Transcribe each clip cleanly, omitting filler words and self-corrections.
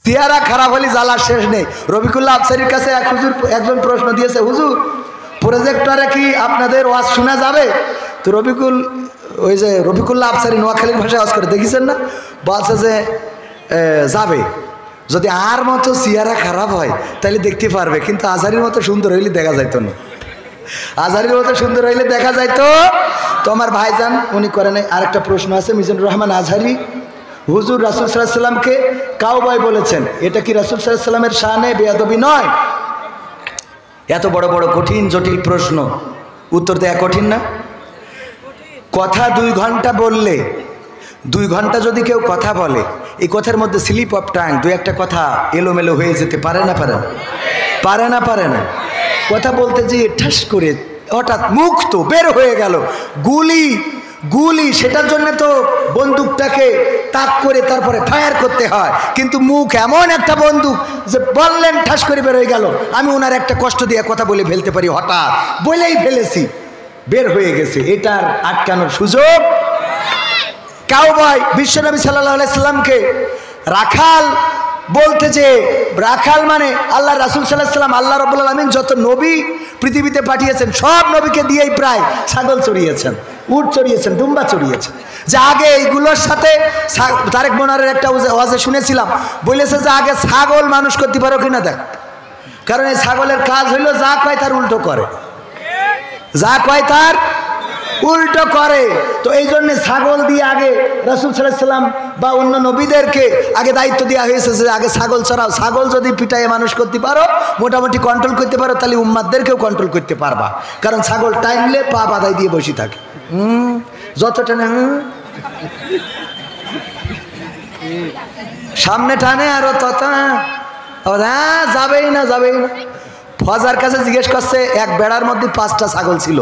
চেহারা খারাপ হলে জ্বালা শেষ নেই। রফিকুল্লাহ আফসারির কাছে একজন প্রশ্ন দিয়েছে, হুজুর প্রজেক্টরে কি আপনাদের ওয়াজ শোনা যাবে? তো রফিকুল্লাহ আফসারি নোয়াখালীর ভাষায় ওয়াজ করে, দেখেছেন না? বলছে যে যাবে, যদি আর মতো চেহারা খারাপ হয় তাহলে দেখতে পারবে, কিন্তু আজহারির মতো সুন্দর হইলে দেখা যাইতো না। আজহারির মতো সুন্দর হইলে দেখা যাইতো। তো আমার ভাইজান উনি করেন। আরেকটা প্রশ্ন আছে, মিজানুর রহমান আজহারি, হুজুর রাসূল সাল্লাল্লাহু আলাইহি সাল্লামকে কাউবয় বলেছেন, এটা কি রাসূল সাল্লাল্লাহু আলাইহি সাল্লামের শানে বেয়াদবি নয়? এত বড় বড় কঠিন জটিল প্রশ্ন উত্তর দেয়া কঠিন না? কথা 2 ঘন্টা বললে, 2 ঘন্টা যদি কেউ কথা বলে, এই কথার মধ্যে স্লিপ অফ টাং, 2-1টা কথা এলোমেলো হয়ে যেতে পারে না? পারে না? পারে না? পারে না? কথা বলতে যে ঠাস করে হঠাৎ মুখ তো বের হয়ে গেল, গুলি, সেটার জন্য তো বন্দুকটাকে তাক করে তারপরে ফায়ার করতে হয়, কিন্তু মুখ এমন একটা বন্দুক যে বললেন ঠাস করে বের হয়ে গেল। আমি ওনার একটা কষ্ট দিয়ে কথা বলে ফেলতে পারি, হঠাৎ বলেই ফেলেছি, বের হয়ে গেছে, এটার আটকানোর সুযোগ। কাউবয় বিশ্বনবী সাল্লাল্লাহু আলাইহি সাল্লামকে রাখাল বলতে, যে রাখাল মানে আল্লাহ রাসূল সাল্লাল্লাহু আলাইহি সাল্লাম, আল্লাহ রাব্বুল আলামিন যত নবী পৃথিবীতে পাঠিয়েছেন সব নবীকে দিয়েই প্রায় ছাগল চড়িয়েছেন, উট চড়িয়েছেন, দুম্বা চড়িয়েছেন। যে আগে এইগুলোর সাথে তারেক মনোয়ারের একটা ওয়াজে শুনেছিলাম, বলেছে যে আগে ছাগল মানুষ করতে পারো কিনা দেখ, কারণ এই ছাগলের কাজ হইলো যা কয় তার উল্টো করে, যা কয় তার উল্টো করে। তো এই জন্য ছাগল দিয়ে আগে রাসূল সাল্লাল্লাহু আলাইহি সাল্লাম বা অন্য নবীদেরকে আগে দায়িত্ব দেওয়া হয়েছে যে আগে ছাগল চড়াও। ছাগল যদি পিটায়ে মানুষ করতে পারো, মোটামুটি কন্ট্রোল করতে পারো, তাহলে উম্মাদদেরকেও কন্ট্রোল করতে পারবা, কারণ ছাগল টাইমলে পা বাঁধাই দিয়ে বসে থাকে, যত টানে সামনে টানে আরো তত যাবেই না। ফজার কাছে জিজ্ঞেস করছে, এক বেড়ার মধ্যে 5টা ছাগল ছিল,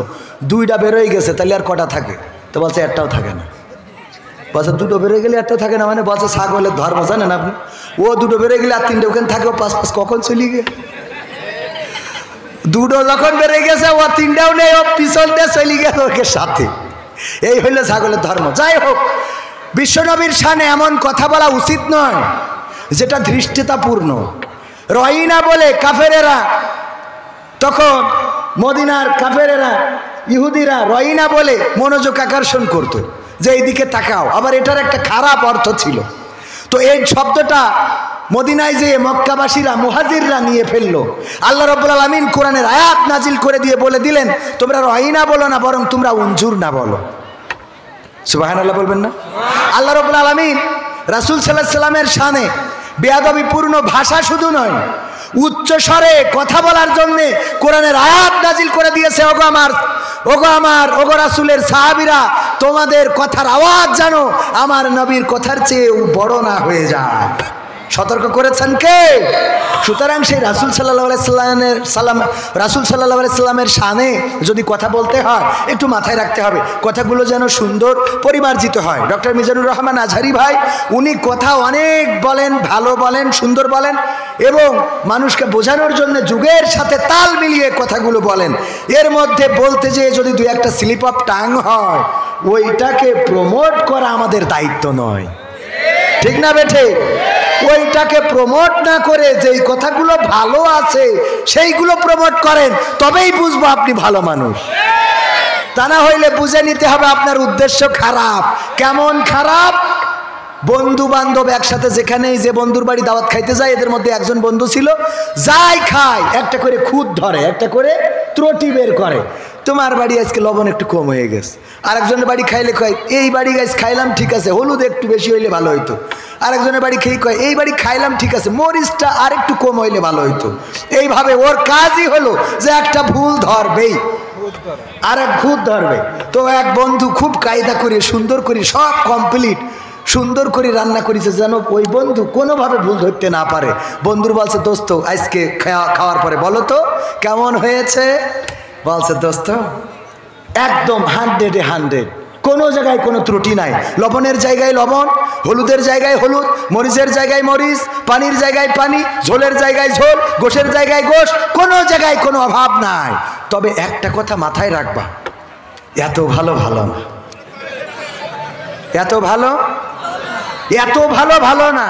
2টা বেরোয় গেছে, তাহলে আর কটা থাকে? তো বলছে একটাও থাকে না। বলছে 2টো বেরোয় গেলে একটা থাকে না মানে? বলছে ছাগলের ধর্ম জানেন আপনি? ও 2টো বেরোয় গেলে আর 3টে ওখানে থাকে, 5 কখন চলে গে? 2টো যখন বেরোয় গেছে, ও 3টাও নেই, ও পিছন দিয়ে চলে গেল ওকে সাথে। এই হইল ছাগলের ধর্ম। যাই হোক, বিশ্বনবীর শানে এমন কথা বলা উচিত নয় যেটা ধৃষ্টতাপূর্ণ। রহিনা বলে কাফেরেরা, তখন মদিনার কাফেরেরা, ইহুদিরা রহিনা বলে মনোযোগ আকর্ষণ করত, যে এইদিকে তাকাও। আবার এটার একটা খারাপ অর্থ ছিল। তো এই শব্দটা মদিনায় যে মক্কাবাসীরা, মুহাজিররা নিয়ে ফেললো। আল্লাহ রাব্বুল আলামিন কোরআনের আয়াত নাজিল করে দিয়ে বলে দিলেন, তোমরা রহিনা বলো না, বরং তোমরা উনজুর না বলো। সুবহানাল্লাহ বলবেন না? আল্লাহ রাব্বুল আলামিন রাসূল সাল্লাল্লাহু আলাইহি সাল্লামের শানে বেয়াদবিপূর্ণ ভাষা শুধু নয়, উচ্চ স্বরে কথা বলার জন্য কোরআনের আয়াত নাজিল করে দিয়েছে, ওগো রাসূলের সাহাবীরা, তোমাদের কথার আওয়াজ জানো আমার নবীর কথার চেয়ে বড় না হয়ে যায়। সতর্ক করেছেন কে? সুতরাং সেই রাসূল সাল্লাল্লাহু আলাইহি সাল্লামের শানে যদি কথা বলতে হয়, একটু মাথায় রাখতে হবে কথাগুলো যেন সুন্দর পরিমার্জিত হয়। ডক্টর মিজানুর রহমান আজহারি ভাই, উনি কথা অনেক বলেন, ভালো বলেন, সুন্দর বলেন, এবং মানুষকে বোঝানোর জন্য যুগের সাথে তাল মিলিয়ে কথাগুলো বলেন। এর মধ্যে বলতে যেয়ে যদি 2-1টা স্লিপ অফ টাং হয়, ওইটাকে প্রমোট করা আমাদের দায়িত্ব নয়, ঠিক না বেঠে? ওইটাকে প্রমোট না করে যেই কথাগুলো ভালো আছে সেইগুলো প্রমোট করেন, তবেই বুঝবো আপনি ভালো মানুষ। তা না হইলে বুঝে নিতে হবে আপনার উদ্দেশ্য খারাপ। কেমন খারাপ? বন্ধু বান্ধব একসাথে, যেখানেই যে বন্ধুর বাড়ি দাওয়াত খাইতে যায়, এদের মধ্যে একজন বন্ধু ছিল, যাই খায় একটা করে খুঁত ধরে, একটা করে ত্রুটি বের করে। তোমার বাড়ি আজকে লবণ একটু কম হয়ে গেছে। আরেকজনের বাড়ি খাইলে কয়, এই বাড়ি গাছ খাইলাম ঠিক আছে, হলুদ একটু বেশি হইলে ভালো হইতো। আরেকজনের বাড়ি খেয়ে কয়, এই বাড়ি খাইলাম ঠিক আছে, মরিচটা আর একটু কম হইলে ভালো হইতো। এইভাবে ওর কাজই হলো যে একটা ভুল ধরবেই, আর এক খুঁত ধরবে। তো এক বন্ধু খুব কায়দা করে সুন্দর করে সব কমপ্লিট সুন্দর করে রান্না করেছে, যেন ওই বন্ধু কোনোভাবে ভুল ধরতে না পারে। বন্ধুর বলছে, দোস্ত আজকে খাওয়ার পরে বলো তো কেমন হয়েছে? বলছে, দোস্ত একদম 100-এ 100, কোনো জায়গায় কোনো ত্রুটি নাই। লবণের জায়গায় লবণ, হলুদের জায়গায় হলুদ, মরিচের জায়গায় মরিচ, পানির জায়গায় পানি, ঝোলের জায়গায় ঝোল, গোশের জায়গায় গোশ, কোনো জায়গায় কোনো অভাব নাই। তবে একটা কথা মাথায় রাখবা, এত ভালো ভালো না, এত ভালো ভালো না।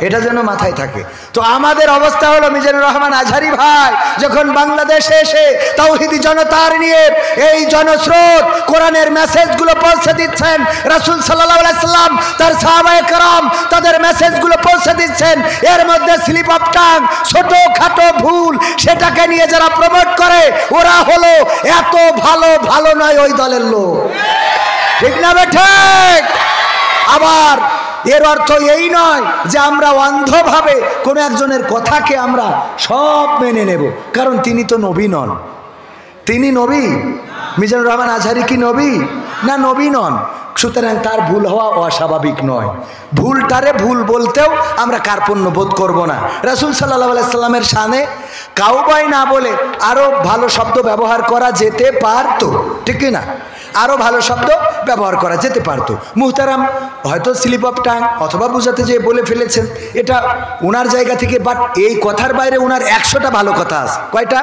এটা যেন মাথায় থাকে। তো আমাদের অবস্থা হলো মিজানুর রহমান আজহারি ভাই যখন বাংলাদেশে এসে তাওহীদি জনতার নিয়ে এই জনস্রোত কোরআনের মেসেজগুলো পৌঁছে দিচ্ছেন, রাসূল সাল্লাল্লাহু আলাইহি সাল্লাম তার সাহাবায়ে কেরাম তাদের মেসেজগুলো পৌঁছে দিচ্ছেন, এর মধ্যে স্লিপ অফ টাং ছোটখাটো ভুল সেটাকে নিয়ে যারা প্রমোট করে ওরা হলো এত ভালো ভালো নয় ওই দলের লোক, ঠিক না ঠিক? আবার এর অর্থ এই নয় যে আমরা অন্ধভাবে কোনো একজনের কথাকে আমরা সব মেনে নেব, কারণ তিনি তো নবী নন। তিনি নবী? মিজানুর রহমান আজহারি কি নবী? না, নবী নন। সুতরাং তার ভুল হওয়া অস্বাভাবিক নয়। ভুলটারে ভুল বলতেও আমরা কার্পণ্য বোধ করব না। রাসূল সাল্লাল্লাহু আলাইহি সাল্লামের শানে কাউবাই না বলে আরও ভালো শব্দ ব্যবহার করা যেতে পারতো, ঠিক কি না? আরও ভালো শব্দ ব্যবহার করা যেতে পারতো। মুহতারাম হয়তো স্লিপ অফ টাং অথবা বুঝাতে যেয়ে বলে ফেলেছেন, এটা ওনার জায়গা থেকে। বাট এই কথার বাইরে ওনার 100টা ভালো কথা আছে। কয়টা?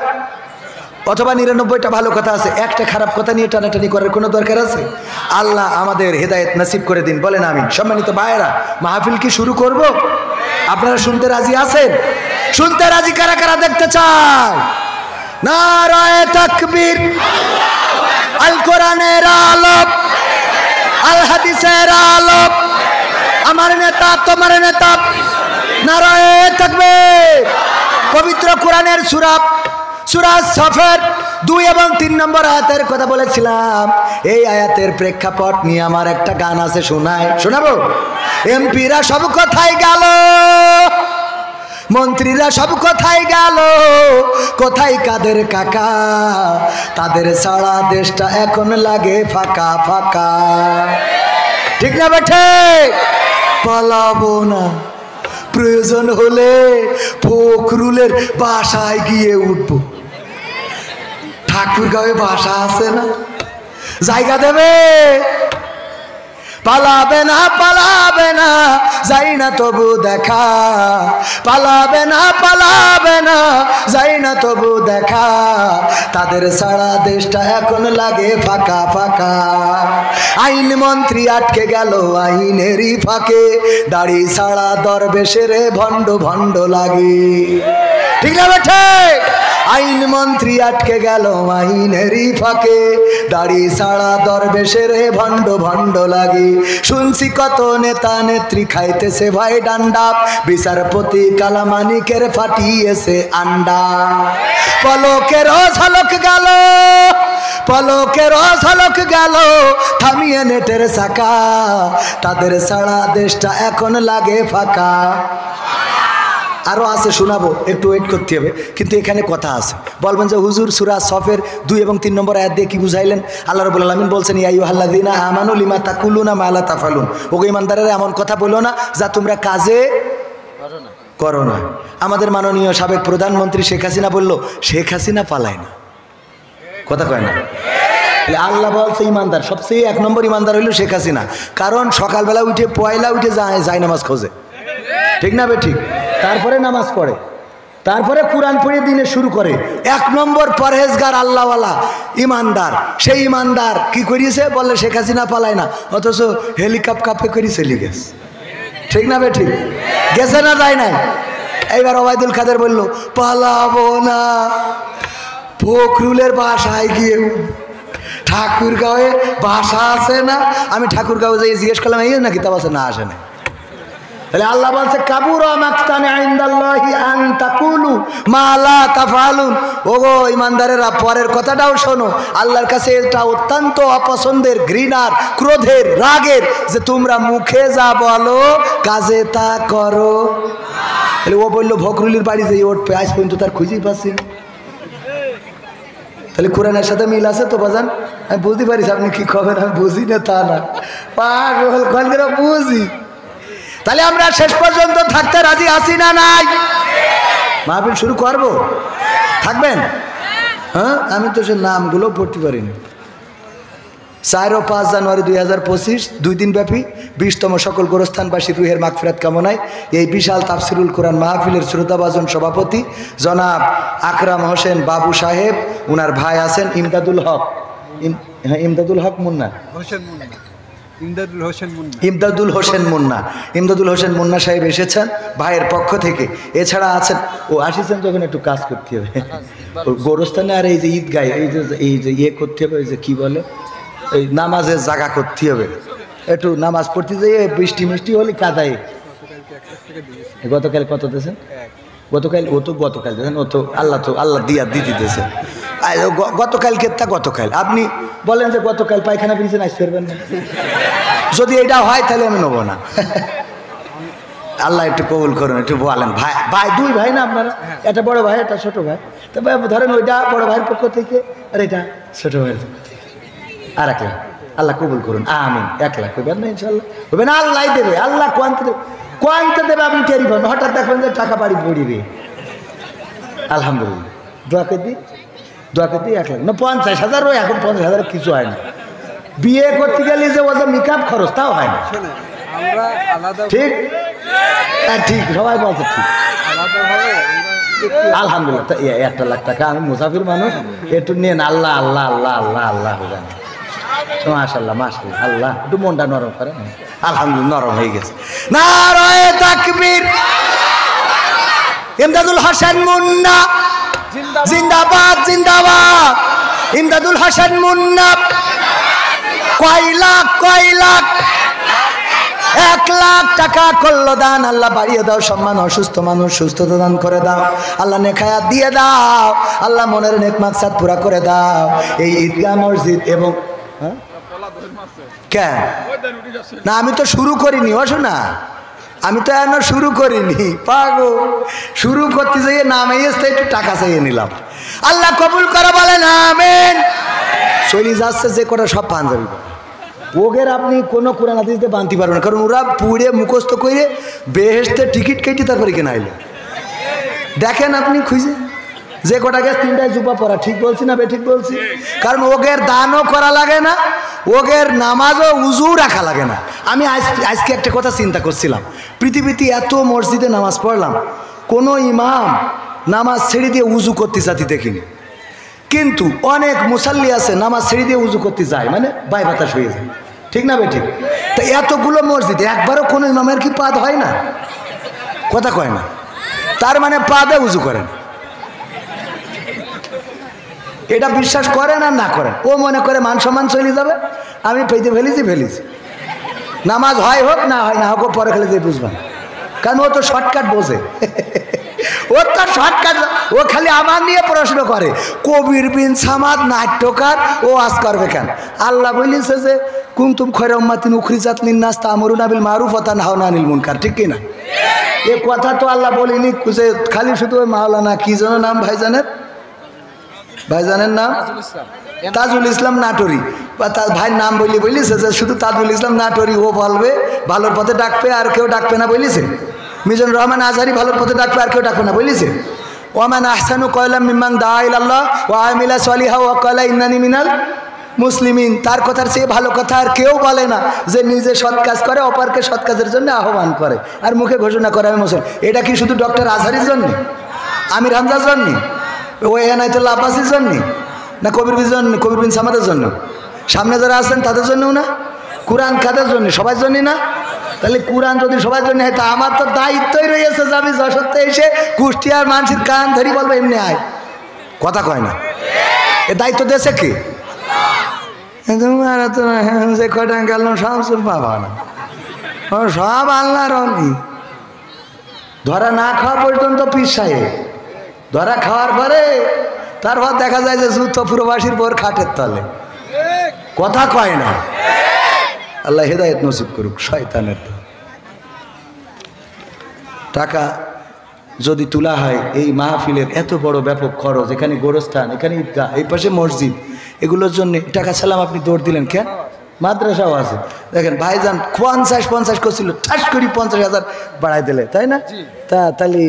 অথবা 99টা ভালো কথা আছে। একটা খারাপ কথা নিয়ে টানাটানি করার কোনো দরকার আছে? আল্লাহ আমাদের হেদায়েত নসিব করে দিন, বলেন আমিন। সম্মানিত ভাইয়েরা, মাহফিল কি শুরু করব? আপনারা শুনতে রাজি আছেন? শুনতে রাজি কারা কারা দেখতে চায়? নারায়ে তাকবীর, আল কোরআনের আলো, আল হাদিসের আলো, আমার নেতা তোমার নেতা, নারায়ে তাকবীর। পবিত্র কোরআনের সূরা সফের 2 এবং 3 নম্বর আয়াতের কথা বলেছিলাম। এই আয়াতের প্রেক্ষাপট নিয়ে আমার একটা গান আছে, শোনাবো? এমপিরা সব কোথায় গেল, মন্ত্রীরা সব কোথায় গেল, কোথায় কাদের কাকা, তাদের সারা দেশটা এখন লাগে ফাঁকা ফাঁকা, ঠিক না বেঠে? পালাবো না, প্রয়োজন হলে ফখরুলের বাসায় গিয়ে উঠবো। ঠাকুরগাঁওয়ে বাসা আছে না, জায়গা দেবে? পালাবে না, পালাবে না, যাই না তবু দেখা, পালাবে না, পালাবে না, যাই না তবু দেখা, তাদের সারা দেশটা এখন লাগে ফাঁকা ফাঁকা। আইন মন্ত্রী আটকে গেল আইনেরই ফাঁকে, দাড়ি ছাড়া দরবেশের ভণ্ড ভণ্ড লাগে, ঠিক না বেঠে? আইন মন্ত্রী আটকে গেল আইনেরই ফাঁকে, দাড়ি ছাড়া দরবেশের ভণ্ড ভণ্ড লাগে। শুনছি কত নেতা নেত্রী খাইতেছে ভাই ডান্ডা, বিচারপতি কালামানিকের ফাটিয়েছে আন্ডা। পলকের ঝলক গেল, পলকের ঝলক গেল, থামিয়ে নেটের চাকা, তাদের সারা দেশটা এখন লাগে ফাঁকা। আরও আছে, শোনাবো, একটু ওয়েট করতে হবে, কিন্তু এখানে কথা আছে। বলবেন যে হুজুর সূরা সফের 2 এবং 3 নম্বর আয়াত দিয়ে কি বুঝাইলেন? আল্লাহ রাব্বুল আলামিন বলছেন, ইয়া আইয়ুহাল্লাযীনা আমানু লিমা তাকুলুনা মা লা তাফালুন। ওগো ঈমানদারেরা, এমন কথা বলো না যা তোমরা কাজে করো না। আমাদের মাননীয় সাবেক প্রধানমন্ত্রী শেখ হাসিনা বলল, শেখ হাসিনা পালায় না, কথা কয় না। আল্লাহ বলছে ইমানদার, সবচেয়ে 1 নম্বর ইমানদার হইল শেখ হাসিনা, কারণ সকালবেলা উঠে পয়লা উঠে যায় নামাজ খোঁজে, ঠিক না বে ঠিক? তারপরে নামাজ পড়ে, তারপরে কোরআন পড়ে দিনে শুরু করে। 1 নম্বর পরহেজগার আল্লাহওয়ালা ইমানদার। সেই ইমানদার কি করিয়েছে? বললে শেখ হাসিনা পালায় না, অথচ হেলিকপ্টারে করে চলে গেছে, ঠিক না বে ঠিক? গেছে না যায় নাই? এইবার ওবায়দুল কাদের বলল, পালাবো না, ফখরুলের বাসায় গিয়ে, ঠাকুরগাঁওয়ে বাসা আছে না? আমি ঠাকুরগাঁও যাই জিজ্ঞেস করলাম, এই না কিতাব আছে? না, আসে না। তাহলে আল্লাহ বলছে, কাবুরা মাকতান ইনদাল্লাহি আন তাকুলু মা লা তাফআলুন। ওগো ইমানদারেরা, পরের কথাটাও শোনো। আল্লাহর কাছে এটা অত্যন্ত অপছন্দের, ঘৃণার, ক্রোধের, রাগের, যে তোমরা মুখে যা বলো কাজে তা করো। তাহলে ও বললো ফখরুলের বাড়ি যেয়ে উঠবে, আজ পর্যন্ত তার খুঁজেই পাচ্ছি না। তাহলে কোরআনের সাথে মিল আছে তো বাজান? আমি বুঝতে পারিস আপনি কি খবর, আমি বুঝি না তা না, পাগল কলকেরা বুঝি। তাহলে আমরা শেষ পর্যন্ত থাকতে রাজি আছি না নাই? মাহফিল শুরু করব, থাকবেন? হ্যাঁ, আমি তো সে নামগুলো পড়তে পারিনি। 4 ও 5 জানুয়ারি 2025 2 দিন ব্যাপী 20তম সকল গোরস্থানবাসী রুহের মাগফিরাত কামনায় এই বিশাল তাফসিরুল কোরআন মাহফিলের শ্রোতাভাজন সভাপতি জনাব আকরাম হোসেন বাবু সাহেব, ওনার ভাই আছেন ইমদাদুল হক, ইমদাদুল হক মুন্না, ইমদাদুল হোসেন মুন্না। ইমদাদুল হোসেন মুন্না সাহেব এসেছেন ভাইয়ের পক্ষ থেকে। এছাড়া আছেন ও আসিছেন যখন একটু কাজ করতে হবে গোরস্থানে, আর এই যে ঈদগায় এই যে ইয়ে করতে হবে, ওই যে কী বলে এই নামাজের জায়গা করতে হবে, একটু নামাজ পড়তে যাই বৃষ্টি মিষ্টি হলে কাদায়। গতকাল কত দিয়েছেন? গতকাল দিয়েছেন, ও তো আল্লাহ দিতে দিয়েছেন। গতকালকে তা গতকাল আপনি বলেন যে গতকাল পায়খানা পেয়েছেন, আজ ফেরবেন না। যদি এটা হয় তাহলে আমি নেবো না। আল্লাহ একটু কবুল করুন, একটু বলেন। ভাই দুই ভাই না আপনারা? এটা বড় ভাই, এটা ছোট ভাই। তবে ধরেন ওইটা বড় ভাইয়ের পক্ষ থেকে আর এটা ছোট ভাইয়ের পক্ষ থেকে। আর 1 লাখ আল্লাহ কবুল করুন, আমিন। 1 লাখ হইবেন না ইনশাল্লাহ? হবে না? আল্লাহ দেবে। আল্লাহ কোয়ান্তে দেবে, আপনি টেরি পাবেন। হঠাৎ দেখবেন যে টাকা বাড়ি পড়িবে। আলহামদুলিল্লাহ, দোয়া করে দিই 1 লাখ না 50,000। এখন 50,000 কিছু হয় না। বিয়ে করতে গেলে যে ও যে মেকআপ খরচ তাও হয় না। ঠিক ঠিক, সবাই বলছে ঠিক। আলহামদুলিল্লাহ, 1 লাখ টাকা। আমি মুসাফির মানুষ, একটু নেন। আল্লাহ আল্লাহ আল্লাহ আল্লাহ আল্লাহ জানে। মাশাআল্লাহ মাশাআল্লাহ, আল্লাহ একটু মনটা নরম করে। আলহামদুলিল্লাহ, নরম হয়ে গেছে। নারায়ে তাকবীর। ইমদাদুল হোসেন মুন্না জিন্দাবাদ জিন্দাবাদ। ইমদাদুল হোসেন মুন্না। কয় লাখ 1 লাখ টাকা করলো দান। আল্লাহ বাড়িয়ে দাও সম্মান, অসুস্থ মানুষ সুস্থতা দান করে দাও। আল্লাহ নেখায়াত দিয়ে দাও। আল্লাহ মনের নেক মাকসাদ পুরা করে দাও। এই ঈদগাহ মসজিদ এবং কেন না, আমি তো শুরু করিনি। বসো না, আমি তো এখনো শুরু করিনি। পাগো শুরু করতে যাইয়ে নামে এসে একটু টাকা চাইয়ে নিলাম। আল্লাহ কবুল করে বলেন আমিন। চলে যাচ্ছে যে কটা সব পাঞ্জাবি, ওগের আপনি কোনো কোরআন হাদিসে বানতে পারবেন না, কারণ ওরা পুড়ে মুখস্থ করে বেহেশতে টিকিট কেটে তারপরে কেনা আইলো। দেখেন আপনি খুঁজে যে কটা গেছে 3টায় জুব্বা পরা। ঠিক বলছি না ঠিক বলছি? কারণ ওগের দানও করা লাগে না, ওগের নামাজও উজু রাখা লাগে না। আমি আজকে একটা কথা চিন্তা করছিলাম, পৃথিবীতে এত মসজিদে নামাজ পড়লাম, কোনো ইমাম নামাজ ছেড়ে দিয়ে উজু করতে চাতি দেখিনি। কিন্তু অনেক মুসাল্লি আছে নামাজ ছেড়ে দিয়ে উজু করতে যায়, মানে বাই বাতাস হয়ে যায়। ঠিক না ঠিক? তো এতগুলো মসজিদে একবারও কোনো ইমামের কি পাদ হয় না? কথা কয় না, তার মানে পাদে উজু করেন। এটা বিশ্বাস করেন আর না করেন, ও মনে করে মান সম্মান চলে যাবে, আমি পেতে ফেলেছি। নামাজ হয় হোক না হয় না হোক, পরে খেলে দিয়ে বুঝবেন, কারণ ও তো শর্টকাট বোঝে। ও তো শর্টকাট, ও খালি আমার নিয়ে প্রশ্ন করে। কবির বিন সামাদ নাট্যকার, ও আজ করবে কেন? আল্লাহ বলেছে যে কুনতুম খায়রা উম্মাতিন উখরিজাত লিন-নাস তা'মুরুনা বিল মারুফ ওয়া তানহাউনা আনিল মুনকার। ঠিক কি না? এ কথা তো আল্লাহ বলেনি যে খালি শুধু ওই মাওলানা কি যেন নাম ভাইজানের নাম তাজুল ইসলাম নাটোরি, বা তার ভাইয়ের নাম বলেছে যে শুধু তাজুল ইসলাম নাটোরি ও বলবে, ভালোর পথে ডাকবে আর কেউ ডাকবে না বলেছে। মিজানুর রহমান আজহারি ভালোর পথে ডাকবে আর কেউ ডাকবে না বলেছে। ওয়ামান আহসানু কওলাম মিম্মান দাআ ইলাল্লাহ ওয়া আমিলা সলিহা ওয়া ক্বালা ইন্নানি মিনাল মুসলিমিন। তার কথার চেয়ে ভালো কথা আর কেউ বলে না, যে নিজে সৎ কাজ করে অপরকে সৎ কাজের জন্য আহ্বান করে আর মুখে ঘোষণা করে আমি মুসলিম। এটা কি শুধু ডক্টর আজহারির জন্য, আমির হামজার জন্য, ওই এনায়েতুল্লাহ আব্বাসির জন্য, না কবির বিন সামাদের জন্য? সামনে যারা আছেন তাদের জন্যও না? কোরআন কাদের জন্য? সবার জন্য না? তাহলে কোরআন যদি সবার জন্য হয়, তা আমার তো দায়িত্বই রয়েছে যে আমি যশোরতে এসে কুষ্টিয়ার মানুষের কান ধরি বলবো এমনি আয়। কথা কয় না? এ দায়িত্ব দিয়েছে কি? যে কটা গেল সব পাবা না, সব আল্লাহর অলি। ধরা না খাওয়া পর্যন্ত পীর সাহেব, ধরা খাওয়ার পরে তারপর দেখা যায় যে যুদ্ধ প্রবাসীর বোর খাটের তলে। কথা কয় না? আল্লাহ হেদায়েত নসিব করুক। শয়তানের টাকা যদি তোলা হয়, এই মাহফিলের এত বড় ব্যাপক খরচ, এখানে গোরস্থান, এখানে ঈদগাহ, এই পাশে মসজিদ, এগুলোর জন্য টাকা ছাড়াম আপনি দৌড় দিলেন কেন? মাদ্রাসাও আছে দেখেন, ভাইজান 50 করছিল, ঠাস করি 50,000 বাড়াই দিলে, তাই না? তাহলে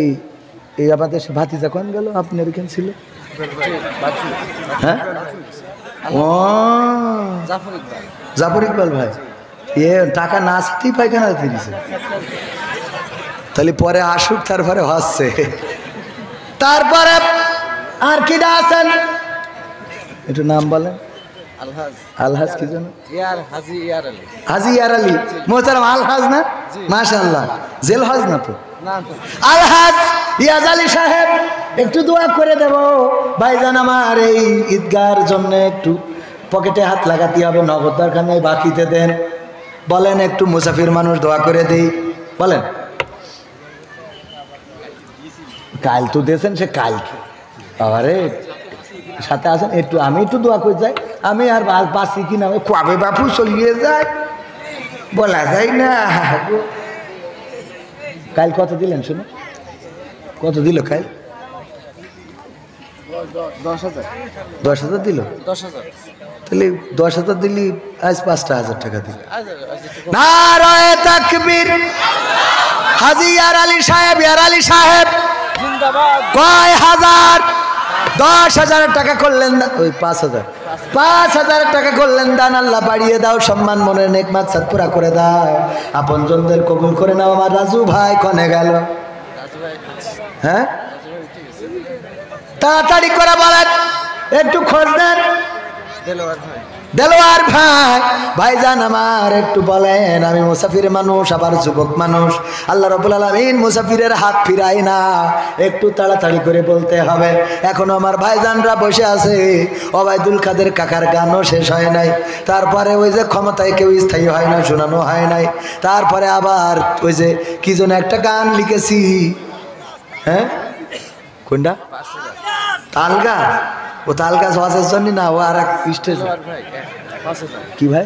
এই আমাদের ভাতিজা কোন গেল? আপনার এখানে ছিল, হ্যাঁ? ও জাফর ইকবাল ভাই, এ টাকা না আসতেই পায়খানা দিয়েছে। তাহলে পরে আসুক, তারপরে হচ্ছে। তারপরে আর কিনা আছেন, একটু নাম বলেন। আলহাজ কি জানো? হাজি ইয়ার আলী মোহতারাম আলহাজ না? মাশাআল্লাহ, জেল হজ না তো? আলহাজ ইয়াজ আলী সাহেব, একটু দোয়া করে দেব ভাইজান আমার এই ঈদগার জন্য। একটু পকেটে হাত লাগাতে হবে, নগদ দরকার নেই, বাকিতে দেন। বলেন একটু মুসাফির মানুষ দোয়া করে দেই, বলেন। কাল তো দিয়েছেন, সে কালকে আরে সাথে আসেন একটু, আমি একটু দোয়া করে যাই। আমি আর বাঁচি কি না, কবে বাপু চলিয়ে যায় বলা যায় না। কাল কত দিলেন শুনো? কত দিল কাল? 10,000। 10,000 দিল? 10,000। তাহলে 10,000 দিলি, আজ 5,000 টাকা দিল। নারায়ে তাকবীর। হাজি ইয়ার আলী সাহেব, ইয়ার আলী সাহেব জিন্দাবাদ। কয় হাজার? 10,000 টাকা করলেন না, ওই 5,000 টাকা করলেন দান। আল্লাহ বাড়িয়ে দাও, সম্মান মনের নেক মাকসাদ পুরা করে দাও, আপনজনদের কবুল করে নাও। আমার রাজু ভাই কনে গেল? হ্যাঁ, তাড়াতাড়ি করে বলেন, একটু খোঁজ দেন। দেলোয়ার ভাই, ভাইজান আমার একটু বলেন। আমি মুসাফির মানুষ, আবার যুবক মানুষ। আল্লাহ রাব্বুল আলামিন মুসাফিরের হাত ফিরাই না, একটু তাড়াতাড়ি করে বলতে হবে। এখনো আমার ভাইজানরা বসে আছে, ওবায়দুল কাদের কাকার গানও শেষ হয় নাই। তারপরে ওই যে ক্ষমতায় কেউ স্থায়ী হয় না, শোনানো হয় নাই। তারপরে আবার ওই যে কি যেন একটা গান লিখেছি, হ্যাঁ কোনটা? তালগা। ও তালগাছ ওয়াজের জন্য না, ও আর এক স্টেজ। কি ভাই?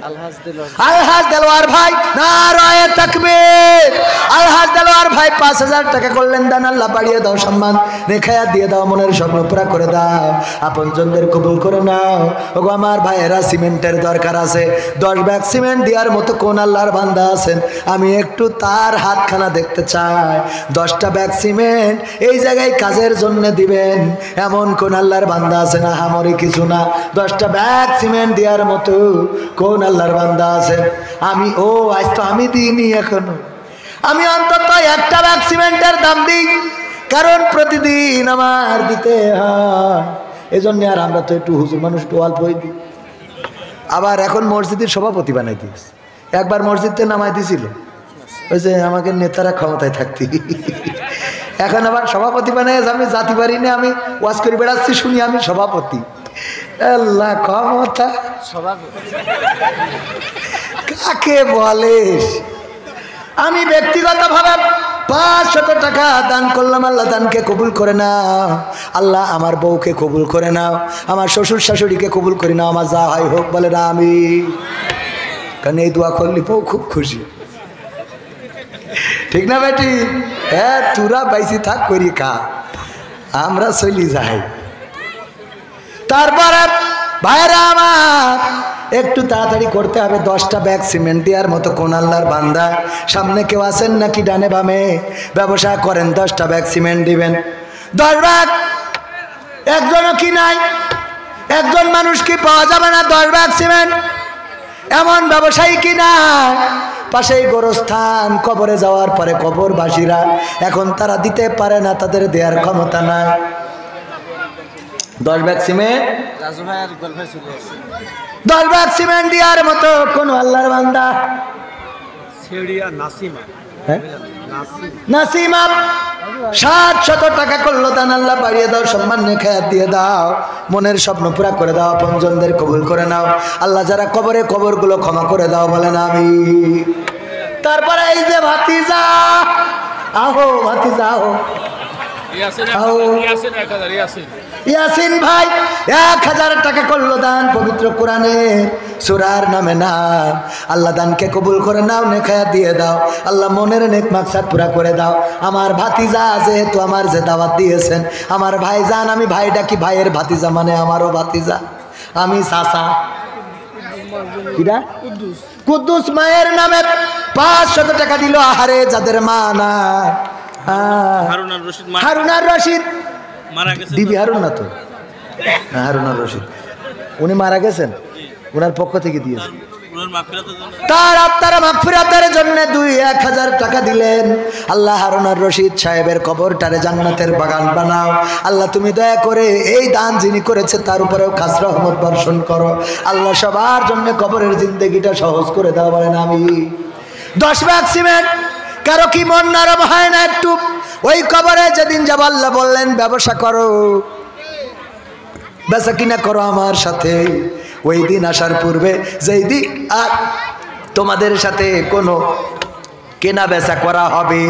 আলহাজ দেলোয়ার ভাই, নারায়ে তাকবীর। আলহাজ দেলোয়ার ভাই 5,000 টাকা করলেন দান। আল্লাহ বাড়িয়ে দাও, সম্মান নেখায়া দিয়ে দাও, মনের স্বপ্ন পুরা করে দাও, আপনজনদের কবুল করে নাও। ওগো আমার ভাইয়েরা, সিমেন্টের দরকার আছে। 10 ব্যাগ সিমেন্ট দেওয়ার মতো কোন আল্লাহর বান্দা আছেন? আমি একটু তার হাতখানা দেখতে চাই। 10টা ব্যাগ সিমেন্ট এই জায়গায় কাজের জন্য দিবেন, এমন কোন আল্লাহর বান্দা আছে? না হামরি কিছু না, 10টা ব্যাগ সিমেন্ট দেওয়ার মতো কোন আল্লাহর বান্দা আছে? আমি আজ তো আমি দিইনি এখনো। আমি অন্তত একটা ব্যাগ সিমেন্টের দাম দিই, কারণ প্রতিদিন আমার দিতে হয়। এই জন্য আর আমরা তো একটু হুজুর মানুষ, একটু অল্পই দিই। আবার এখন মসজিদের সভাপতি বানাই দিয়েছে। একবার মসজিদে নামাই দিয়েছিল, ওই যে আমাকে নেতারা ক্ষমতায় থাকতি, এখন আবার সভাপতি বানাই। আমি জাতি পারি না, আমি ওয়াজ করে বেড়াচ্ছি, শুনি আমি সভাপতি। আল্লাহ, ক্ষমতা কাকে বলে? আমি ব্যক্তিগতভাবে 500 টাকা দান করলাম। আল্লাহ দানকে কবুল করে নাও। আল্লাহ আমার বউকে কবুল করে নাও, আমার শ্বশুর শাশুড়িকে কবুল করে নাও, আমার যা হয় হোক বলে না আমি। কারণ এই দোয়া করলি বউ খুব খুশি, ঠিক না বেটি? হ্যাঁ, তোরা বাইসি থাক, করি খা, আমরা চলি যাই। তারপরে ভাইরা আমার একটু তাড়াতাড়ি করতে হবে। 10টা ব্যাগ সিমেন্ট দেওয়ার মতো কোন আল্লাহর বান্দা সামনে কেউ আছেন নাকি? ডানে বামে ব্যবসা করেন, 10টা ব্যাগ সিমেন্ট দিবেন। 10 ব্যাগ একজনও কি নাই? একজন মানুষ কি পাওয়া যাবে না 10 ব্যাগ সিমেন্ট? এমন ব্যবসায়ী কি না? পাশেই গোরস্থান, কবরে যাওয়ার পরে কবরবাসীরা এখন তারা দিতে পারে না, তাদের দেওয়ার ক্ষমতা নাই। 10 ব্যাগ সিমেন্ট, 10 ব্যাগ সিমেন্ট দেওয়ার মতো কোন আল্লাহর বান্দা? নাসিমা 700 টাকা করলো দান। আল্লাহ বাড়িয়ে দাও, সম্মান নেখায়াত দিয়ে দাও, মনের স্বপ্ন পুরা করে দাও, আপনজনদের কবুল করে নাও। আল্লাহ যারা কবরে, কবরগুলো ক্ষমা করে দাও, বলেন আমি। তারপরে এই যে ভাতিজা, আহো ভাতিজা, আহো ইয়াসিন ভাই 1000 টাকা করলো দান। পবিত্র কোরআনে সূরার নামে নাম। আল্লাহ দানকে কবুল করে নাও, নেখায়াত দিয়ে দাও। আল্লাহ মনের নেক মাকসাদ পুরা করে দাও। আমার ভাতিজা, যেহেতু আমার যে দাওয়াত দিয়েছেন, আমার ভাইজান, আমি ভাই ডাকি, ভাইয়ের ভাতিজা মানে আমারও ভাতিজা, আমি চাচা। কিরা? কুদ্দুস মায়ের নামে 500 টাকা দিল। আহারে, যাদের মা না, হারুনার রশিদ দিবি, হারুন না তো, হারুনার রশিদ, উনি মারা গেছেন, ওনার পক্ষ থেকে দিয়েছে। তার আত্মার মাগফিরাতের জন্য 1,000 টাকা দিলেন। আল্লাহ হারুনুর রশিদ সাহেবের কবরটারে জান্নাতের বাগান বানাও। আল্লাহ তুমি দয়া করে এই দান যিনি করেছে তার উপরেও খাস রহমত বর্ষণ করো। আল্লাহ সবার জন্য কবরের জিন্দেগিটা সহজ করে দাও, বলেন আমি। 10 ব্যাগ সিমেন্ট, কারো কি মন নরম হয় না একটু? ওই কবরে যেদিন যাব আল্লাহ বললেন ব্যবসা করো, বেচা কিনা করো আমার সাথে। ওই দিন আসার পূর্বে যেই দিন আর তোমাদের সাথে কোনো কেনা বেচা করা হবে,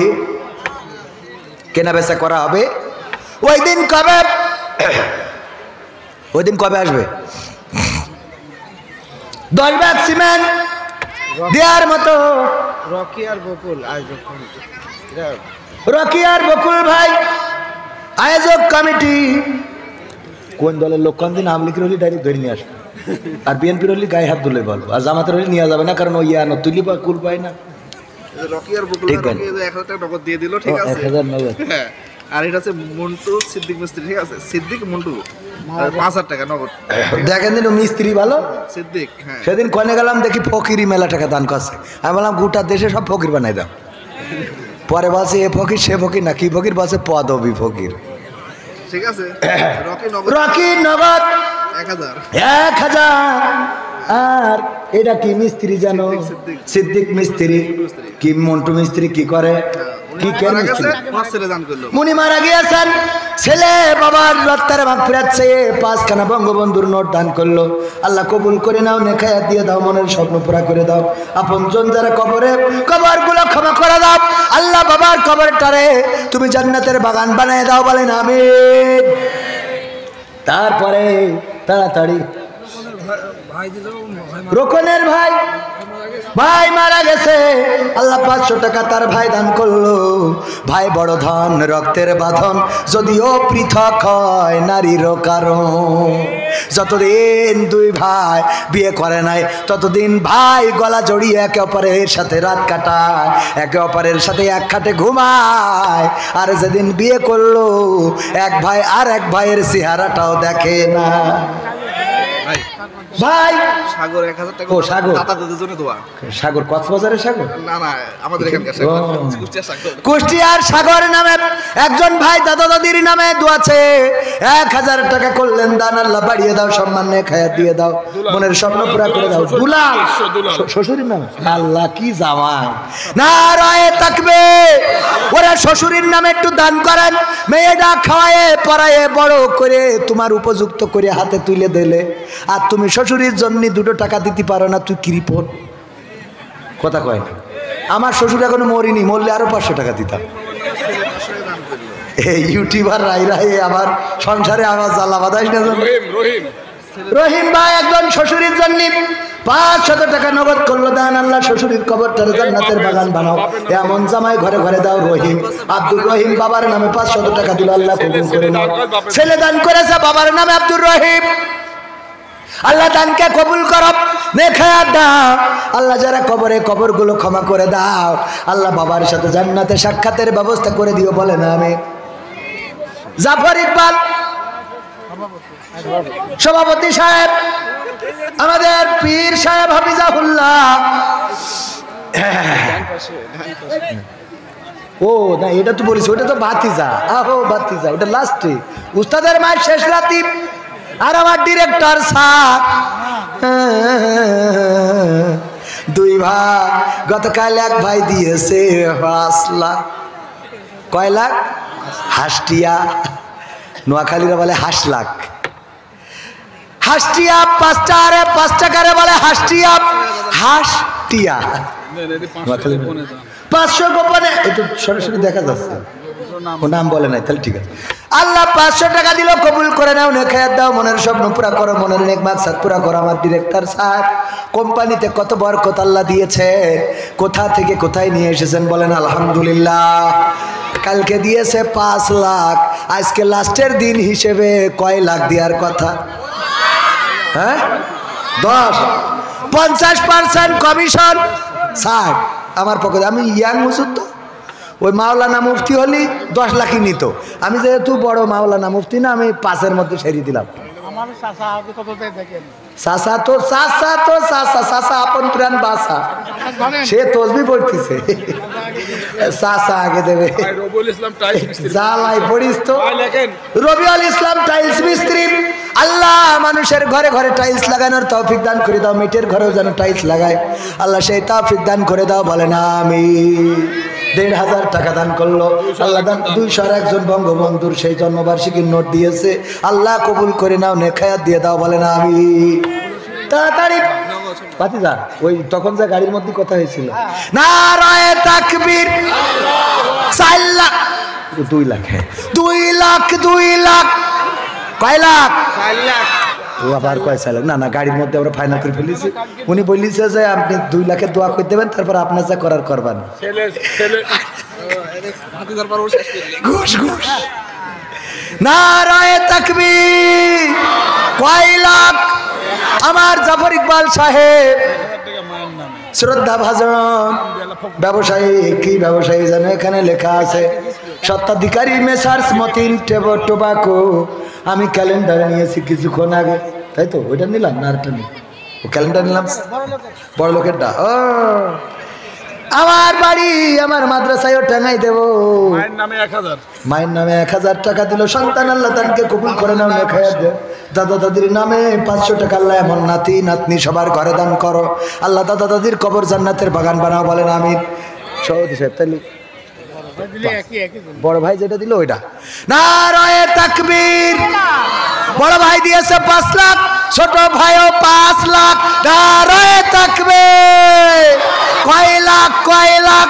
কেনা বেচা করা হবে, ওই দিন কবে? ওই দিন কবে আসবে? 10 ব্যাগ সিমেন্ট দেওয়ার মতো রকি আর বকুল আয়োজক কমিটি, রকি আর বকুল ভাই আয়োজক কমিটি। কোন দলের লোক? কোন দিন আমলিকের হলে ডাইরেক্ট ধরে নিয়ে আসবে, আর বিএনপির হলে গায়ে হাত ধরে বলবো, আর জামাতের হলে নিয়ে যাবে না, কারণ ওই ইয়ানো তুলি বা কুল পায় না। রকি আর বকুল 1000 টাকা নগদ দিয়ে দিল, ঠিক আছে? 1000 নগদ। হ্যাঁ, আর এটা আছে মন্টু সিদ্দিক মিস্ত্রি, ঠিক আছে? সিদ্দিক মন্টু 5000 টাকা নগদ। দেখেন দিন মিস্ত্রি ভালো সিদ্দিক। হ্যাঁ, সেদিন কনে গেলাম দেখি ফকিরি মেলা টাকা দান করছে। আমি বললাম গোটা দেশে সব ফকির বানাই দাও। পরে বলছে এ ফকির সে ফকির না, কি ফকির? বলছে পদবি ফকির। ঠিক আছে। রকি নগদ 1000। আর এটা কি মিস্ত্রি জানো? সিদ্দিক মিস্ত্রি। কি মন্টু মিস্ত্রি কি করে? কি কেন মুনি মারা গিয়েছেন, ছেলে বাবার রক্তের মাগফিরাত চেয়ে 5খানা বঙ্গবন্ধুর নোট দান করলো। আল্লাহ কবুল করে নাও, নেখায়াত দিয়ে দাও, মনের স্বপ্ন পুরা করে দাও। আপনজন যারা কবরে, কবরগুলো ক্ষমা করে দাও। আল্লাহ বাবার কবরটারে তুমি জান্নাতের বাগান বানিয়ে দাও, বলেন আমিন। তারপরে তাড়াতাড়ি রোকনের ভাই মারা গেছে। আল্লাহ 500 টাকা তার ভাই দান করলো। ভাই বড় ধন, রক্তের বাঁধন, যদিও পৃথক হয় নারীরও কারণ। যতদিন 2 ভাই বিয়ে করে নাই ততদিন ভাই গলা জড়িয়ে একে অপরের সাথে রাত কাটায়, একে অপরের সাথে এক খাটে ঘুমায়। আর যেদিন বিয়ে করলো এক ভাই আর এক ভাইয়ের চেহারাটাও দেখে না। ভাই সাগর 1000 টাকা। ও সাগর, দাদাদের জন্য দোয়া। সাগর কক্সবাজারের সাগর না না, আমাদের এখানকার সাগর, কুষ্টিয়ার সাগর। কুষ্টিয়ার সাগর নামে একজন ভাই দাদা দাদির নামে দোয়াছে। 1000 টাকা করলেন দান। আল্লাহ বাড়িয়ে দাও, সম্মান নিয়ে খায়াত দিয়ে দাও, মনের স্বপ্ন পুরা করে দাও। দুলাল শ্বশুরের নামে। আল্লাহ কি জামাই, নারায়ে তাকবীর। ওরা শ্বশুরের নামে একটু দান করেন। মেয়েটা খাওয়ায়ে পড়ায়ে বড় করে তোমার উপযুক্ত করে হাতে তুলে দিলে, আর তুমি শ্বশুরের জন্য 2 টাকা দিতে পারো না, তুই কৃপণ। কথা কয় না। আমার শ্বশুর এখনো মরিনি, মরলে আরো 500 টাকা দিতাম। এই ইউটিউবার রাই আমার সংসারে আমার জ্বালা বাদাস না। রহিম ভাই একজন শ্বশুরের জন্য 500 টাকা নগদ করলো দান। আল্লাহ শ্বশুরের কবরটারে জান্নাতের বাগান বানাও, এমন জামাই ঘরে ঘরে দাও। রহিম আব্দুর রহিম বাবার নামে 500 টাকা দিল, আল্লাহ কবুল করে নাও। ছেলে দান করেছে বাবার নামে আব্দুর রহিম, আল্লাহ দানকে কবুল করো, নেখায়াত দাও। আল্লাহ যারা কবরে, কবরগুলো ক্ষমা করে দাও। আল্লাহ বাবার সাথে জান্নাতে সাক্ষাতের ব্যবস্থা করে দিও, বলে না আমি। জাফর ইকবাল সভাপতি সাহেব, আমাদের পীর সাহেব হাফিজাহুল্লাহ। ও না, এটা তো বলিস, ওটা তো বাতিজা। আহো বাতিজা, ওটা লাস্টে উস্তাদের মায়ের শেষ রাতি। আর আমার ডিরেক্টর স্যার 2 ভাই। গতকাল এক ভাই দিয়েছে 5 লাখ। কয় লাখ? হাসটিয়া, নোয়াখালীরা বলে হাঁস লাখ। হাসটিয়া 5 টাকারে বলে হাসটিয়া, হাসটিয়া। 500 গোপনে, একটু সরাসরি দেখা যাচ্ছে, ও নাম বলে নাই, তাহলে ঠিক আছে। আল্লাহ 500 টাকা দিল, কবুল করে নাও, নেখায়াত দাও, মনের স্বপ্ন পুরা করো, মনের নেক মাকসাদ পুরা করো। আমার ডিরেক্টর স্যার কোম্পানিতে কত বরকত আল্লাহ দিয়েছে, কোথা থেকে কোথায় নিয়ে এসেছেন বলেন আলহামদুলিল্লাহ। কালকে দিয়েছে 5 লাখ, আজকে লাস্টের দিন হিসেবে কয় লাখ দেওয়ার কথা? হ্যাঁ 10, 50% কমিশন। স্যার আমার পক্ষে, আমি ইয়াং হুজুর তো, ওই মাওলানা মুফতি হলি 10 লাখই নিত। আমি যেহেতু বড় মাওলানা মুফতি না, আমি 5-এর মধ্যে সেরিয়ে দিলাম। চাচা তো চাচা আপন প্রাণ বাসা, সে তসবি পড়তেছে, চাচা আগে দেবে। জ্বালাই পড়িস তো। রবিউল ইসলাম টাইলস মিস্ত্রি। আল্লাহ মানুষের ঘরে ঘরে টাইলস লাগানোর তৌফিক দান করে দাও, মেটের ঘরেও যেন টাইলস লাগায় আল্লাহ সেই তৌফিক দান করে দাও, বলে না আমি। ১,৫০০ টাকা দান করলো আল্লাহ, দান 200 একজন বঙ্গবন্ধুর সেই জন্মবার্ষিকীর নোট দিয়েছে, আল্লাহ কবুল করে নাও, নেখায়াত দিয়ে দাও, বলে না আমি। তাড়াতাড়ি পাতিজা, ওই তখন যে গাড়ির মধ্যে কথা হয়েছিল, নারায়ে তাকবীর। 4 লাখ 2 লাখ 2 লাখ 2 লাখ কয় লাখ? 4 লাখ। ও আবার কয় 4 লাখ? না না, গাড়ির মধ্যে আমরা ফাইনাল করে ফেলেছি। উনি বলেছে যে আপনি 2 লাখের দোয়া করে দেবেন, তারপর আপনার যা করার করবেন। ঘুষ ঘুষ। নারায়ে তাকবীর। কয় লাখ? আমার জাফর ইকবাল সাহেব শ্রদ্ধা ভাজন ব্যবসায়ী, কি ব্যবসায়ী জানো? এখানে লেখা আছে স্বত্বাধিকারী মেসার্স মতিন টোবাকো। আমি ক্যালেন্ডার নিয়েছি কিছুক্ষণ আগে, তাই তো? ওইটা নিলাম না, আরেকটা নিই। ও ক্যালেন্ডার নিলাম, বড় লোকেরটা। ও আমার বাড়ি, আমার মাদ্রাসায়ও টাঙাই দেবো। মায়ের নামে 1000 টাকা দিল, সন্তান আল্লাহ তাকে কবুল করে নাও, নেখায়াত দেও। দাদা দাদির নামে 500 টাকা আল্লাহ, এমন নাতি নাতনি সবার ঘরে দান করো আল্লাহ। দাদা দাদির কবর জান্নাতের বাগান বানাও, বলেন আমিন। সভাপতি সাহেব তাহলে বড় ভাই যেটা দিল ওইটা। নারায়ে তাকবীর। বড় ভাই দিয়েছে 5 লাখ, ছোট ভাইও 5 লাখ। নারায়ে তাকবীর। কয় লাখ? কয় লাখ?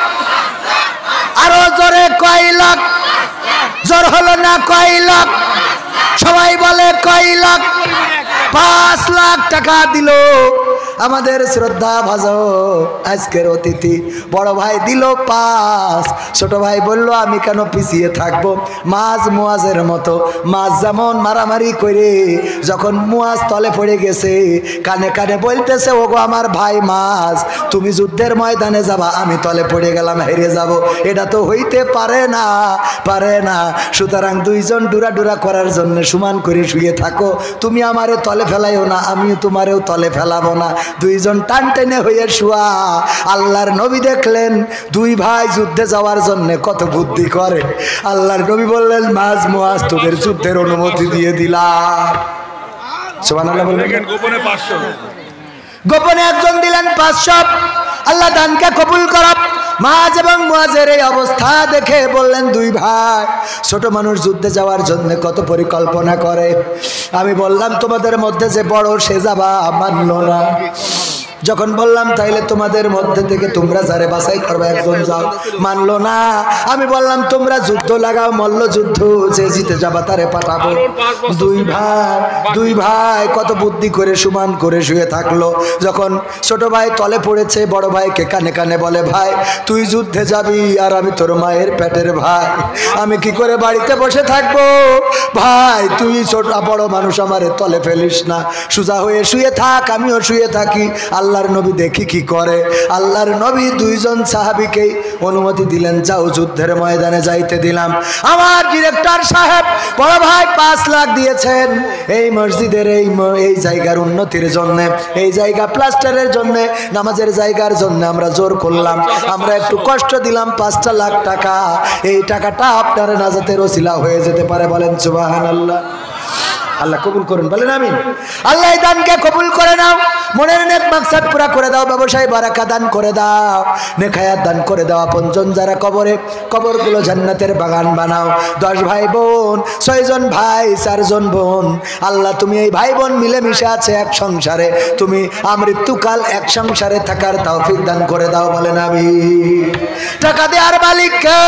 আরো জোরে কয় লাখ? জোর হলো না? কয় লাখ? সবাই বলে কয় লাখ? 5 লাখ টাকা দিল আমাদের শ্রদ্ধা ভাজন আজকের অতিথি। বড় ভাই দিল 5, ছোট ভাই বলল আমি কেন পিছিয়ে থাকবো। মাছ মুয়াজের মতো, মাছ যেমন মারামারি করে যখন মুয়াজ তলে পড়ে গেছে, কানে কানে বলতেছে ওগো আমার ভাই মাছ, তুমি যুদ্ধের ময়দানে যাবা, আমি তলে পড়ে গেলাম, হেরে যাব, এটা তো হইতে পারে না, পারে না। সুতরাং 2 জন ডুরা ডুরা করার জন্য সমান করে শুয়ে থাকো, তুমি আমারে তলে ফেলাইও না, আমিও তোমারেও তলে ফেলাবো না, 2 জন টান টেনে হয়ে শুয়া। আল্লাহর নবী দেখলেন 2 ভাই যুদ্ধে যাওয়ার জন্য কত বুদ্ধি করে। আল্লাহর নবী বললেন মাঝ মুয়াজ তোদের যুদ্ধের অনুমতি দিয়ে দিলাম। সুবহানাল্লাহ বললেন। গোপনে একজন দিলেন 500। আল্লাহ দানকে কবুল করব। মাঝ এবং মুয়াজের এই অবস্থা দেখে বললেন 2 ভাই, ছোট মানুষ যুদ্ধে যাওয়ার জন্য কত পরিকল্পনা করে। আমি বললাম তোমাদের মধ্যে যে বড় সে যাবা, মানল না। যখন বললাম তাইলে তোমাদের মধ্যে থেকে তোমরা যারে বাছাই করবে একজন যাও, মানলো না। আমি বললাম তোমরা যুদ্ধ লাগাও, মল্ল যুদ্ধ, যে জিতে যাবা তারে পাঠাবো। 2 ভাই কত বুদ্ধি করে সমান করে শুয়ে থাকলো। যখন ছোট ভাই তলে পড়েছে, বড় ভাইকে কানে কানে বলে ভাই তুই যুদ্ধে যাবি আর আমি তোর মায়ের পেটের ভাই, আমি কি করে বাড়িতে বসে থাকবো? ভাই তুই ছোট বড় মানুষ, আমারে তলে ফেলিস না, সোজা হয়ে শুয়ে থাক, আমিও শুয়ে থাকি। আল্লাহর নবী দেখি কি করে। আল্লাহর নবী 2 জন সাহাবীকে অনুমতি দিলেন, যাও যুদ্ধের ময়দানে যাইতে দিলাম। আমার ডিরেক্টর সাহেব বড় ভাই 5 লাখ দিয়েছেন এই মসজিদের এই জায়গার উন্নতির জন্য, এই জায়গা প্লাস্টারের জন্য, নামাজের জায়গার জন্য আমরা জোর করলাম, আমরা একটু কষ্ট দিলাম 5 লাখ টাকা। এই টাকাটা আপনার নাজাতের ওসিলা হয়ে যেতে পারে, বলেন সুবহানাল্লাহ। আল্লাহ কবুল করুন, বলেন আমিন। আল্লাহ এই দানকে কবুল করে নাও, মনের নেক মাকসাদ পুরা করে দাও, ব্যবসায় বারাকা দান করে দাও, নেখায়াত দান করে দাও। আপনজন যারা কবরে, কবরগুলো জান্নাতের বাগান বানাও। 10 ভাই বোন, 6 জন ভাই, 4 জন বোন। আল্লাহ তুমি এই ভাই বোন মিলেমিশে আছে এক সংসারে, তুমি আমৃত্যুকাল এক সংসারে থাকার তৌফিক দান করে দাও, বলেন আমিন। টাকা দেওয়ার মালিক কে?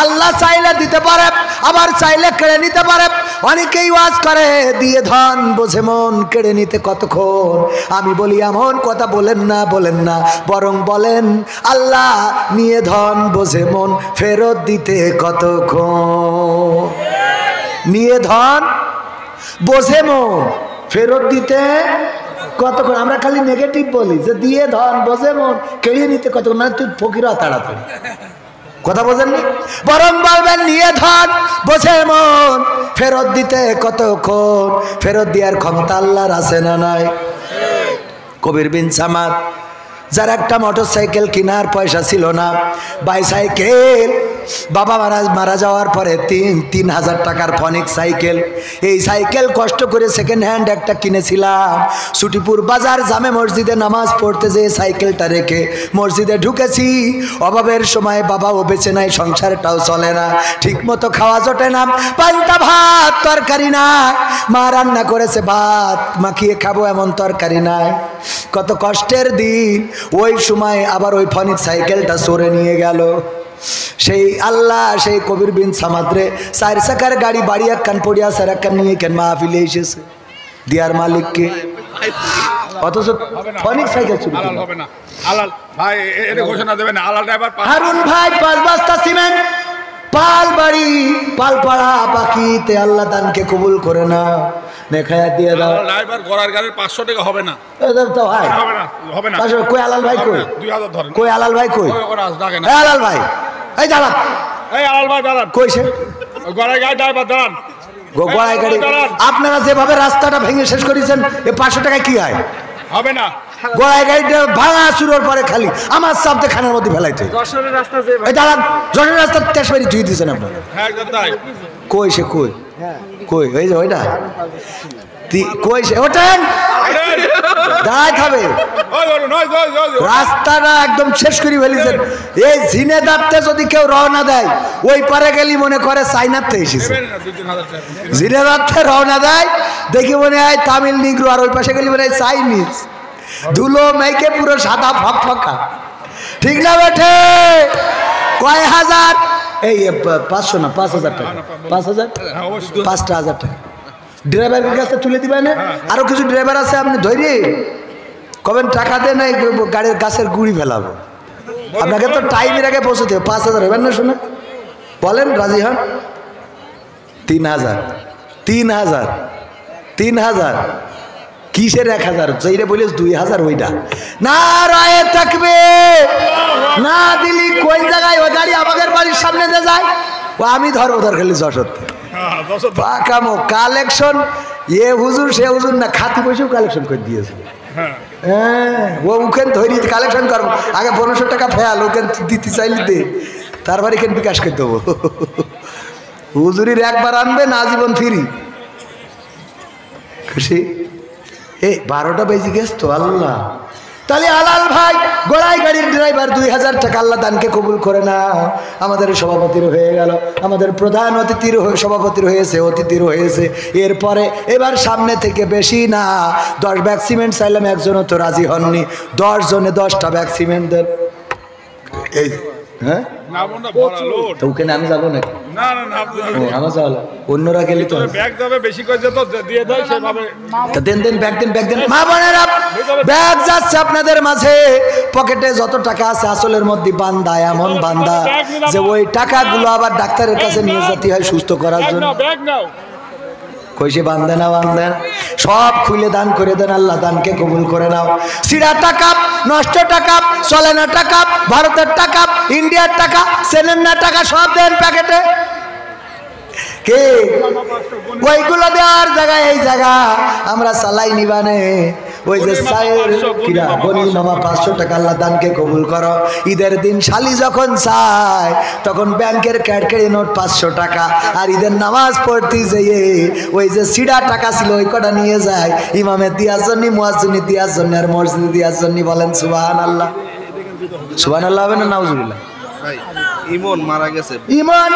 আল্লাহ চাইলে দিতে পারে, আবার চাইলে কেড়ে নিতে পারে। অনেকেই ওয়াজ করে দিয়ে ধন বোঝে মন, কেড়ে নিতে কতক্ষণ। আমি বলি এমন কথা বলেন না, বলেন না, বরং বলেন আল্লাহ নিয়ে ধন বোঝে মন, ফেরত দিতে কতক্ষণ। নিয়ে ধন বোঝে মন, ফেরত দিতে কতক্ষণ। আমরা খালি নেগেটিভ বলি যে দিয়ে ধন বোঝে মন, কেড়ে নিতে কতক্ষণ, মানে তুই ফকিরা তাড়াতাড়ি। কথা বোঝেননি? বরং বলবেন নিয়ে ধন বোঝে মন, ফেরত দিতে কতক্ষণ, ফেরত দেওয়ার ক্ষমতা আল্লাহর আছে না নাই? কবির বিন সামাদ, যার একটা মোটরসাইকেল কেনার পয়সা ছিল না, বাইসাইকেল, বাবা মারা যাওয়ার পরে 3,000 টাকার ফনিক সাইকেল, এই সাইকেল কষ্ট করে সেকেন্ড হ্যান্ড একটা কিনেছিলাম। সুটিপুর বাজার জামে মসজিদে নামাজ পড়তে যেয়ে সাইকেলটা রেখে মসজিদে ঢুকেছি। অভাবের সময় বাবাও বেঁচে নাই, সংসারটাও চলে না, ঠিক মতো খাওয়া জোটে না, পান্তা ভাত তরকারি নাই, মা রান্না করেছে ভাত মাখিয়ে খাবো এমন তরকারি নাই। কত কষ্টের দিন। ওই সময় আবার ওই ফনিক সাইকেলটা চোরে নিয়ে গেল। সেই আল্লাহ সেই কবির বিন সামাদরে 4 চাকার গাড়ি বাড়ি একখান পড়িয়া স্যার একখান নিয়ে কেন মাহফিলে এসেছে দিয়ার মালিককে, অথচ ফনিক সাইকেল চুরি হবে না। আলাল ভাই এর ঘোষণা দেবেন, আলাল ড্রাইভার হারুন ভাই 5 বস্তা সিমেন্ট পাল বাড়ি পালপাড়া পাখিতে আল্লাহ দানকে কবুল করে না, নেখায়া দিয়ে দাও। ড্রাইভার ঘোড়ার গাড়ির 500 টাকা হবে না, তো ভাই হবে না, হবে না। কই আলাল ভাই কই? 2000 ধরেন। কই আলাল ভাই কই? এই আলাল ভাই, এই দাঁড়ান, এই আলাল ভাই দাঁড়ান। কই সে? ঘোড়ার গাড়ি ড্রাইভার দাঁড়ান। গোড়ায় গাড়ি আপনারা যেভাবে রাস্তাটা ভেঙে শেষ করেছেন, এই 500 টাকায় কি হয়? হবে না। গোড়ায় গাড়িটা ভাঙা শুরুর পরে খালি আমার সামনে খানের মধ্যে ফেলাইতে। যশোরের রাস্তা যে এই দাঁড়ান, যশোরের রাস্তা তেজবাড়ি ধুয়ে দিয়েছেন আপনারা। হ্যাঁ একদম তাই। কই সে? কই কই? ওই যে ওইটা কই সে? ওঠেন, দাঁড়ায় খাবে। রাস্তাটা একদম শেষ করে ফেলেছেন। এই ঝিনে দাঁড়তে যদি কেউ রওনা দেয়, ওই পারে গেলি মনে করে চাইনাতে এসেছে। ঝিনে দাঁড়তে রওনা দেয় দেখি মনে হয় তামিল নিগ্রো, আর ওই পাশে গেলি মনে হয় চাইনিজ। ধুলো মেঘে পুরো সাদা ফকফকা, ঠিক না বেঠে? কয় হাজার? এই 500 না 5,000 টাকা, 5,000, 5,000 টাকা ড্রাইভারের কাছে তুলে দিবেন। আরো কিছু ড্রাইভার আছে, আপনি ধরে কবেন টাকা দেন, এই গাড়ির গাছের গুড়ি ফেলাবো। আপনাকে তো টাইমের আগে পৌঁছতে 5,000 হবেন না? শোনা বলেন, রাজি হন? 3,000, 3,000, 3,000 কিসের 1,000? যেটা বলিস 2,000 ওইটা না। রায়ে থাকবে না দিলি কোন জায়গায় ওই গাড়ি আমাদের বাড়ির সামনে দিয়ে যায়, ও আমি ধরবো ধর খেলি যশোর পাকামো কালেকশন। এ হুজুর সে হুজুর না, খাতি পয়সাও কালেকশন করে দিয়েছে। হ্যাঁ, ও ওখান ধরি কালেকশন করবো, আগে 1500 টাকা ফেয়াল ওখান দিতে চাইলে দে, তারপরে এখানে বিকাশ করে দেবো। হুজুরির একবার আনবে না জীবন ফিরি। খুশি? 12টা বেজে গেছে তো আল্লাহ। তাহলে আলাল ভাই গোড়াই গাড়ির ড্রাইভার 2,000 টাকা আল্লাহ দানকে কবুল করে না। আমাদের সভাপতির হয়ে গেল, আমাদের প্রধান অতিথির সভাপতির হয়েছে, অতিথির হয়েছে। এরপরে এবার সামনে থেকে বেশি না 10 ব্যাগ সিমেন্ট চাইলাম, একজনও তো রাজি হননি। 10 জনে 10টা ব্যাগ সিমেন্ট দেন। এই হ্যাঁ ওখানে আমি যাবো নাকি? আমার যাওয়া অন্যরা গেলে তো দেন দেন ব্যাগ দেন, ব্যাগ দেন। মা বোনেরা ব্যাগ যাচ্ছে আপনাদের মাঝে। পকেটে যত টাকা আছে আসলের মধ্যে বান্দা, এমন বান্দা যে ওই টাকাগুলো আবার ডাক্তারের কাছে নিয়ে যেতে হয় সুস্থ করার জন্য। কইসে বান্ধে না বান্ধে সব খুলে দান করে দেন, আল্লাহ দানকে কবুল করে নাও। সিরা টাকা, নষ্ট টাকা, চলে না টাকা, ভারতের টাকা, ইন্ডিয়ার টাকা, চেনেন না টাকা, সব দেন প্যাকেটে। কে ওইগুলো দেওয়ার জায়গায় এই জায়গা আমরা চালাই নিবানে। ওই যে কিরা বলি মামা 500 টাকা আল্লাহ দানকে কবুল করো। ঈদের দিন শালি যখন চায় তখন ব্যাংকের ক্যাডকেড়ি নোট 500 টাকা, আর ঈদের নামাজ পড়তে যেয়ে ওই যে সিডা টাকা ছিল ওই কটা নিয়ে যায় ইমামের দিয়ার জন্য, মুয়াজ্জিনি দিয়ার জন্য, আর মসজিদে দিয়ার জন্য। বলেন সুবহানাল্লাহ। সুবহানাল্লাহ হবে না নাউজুবিল্লাহ? ইমন মারা গেছে, ইমন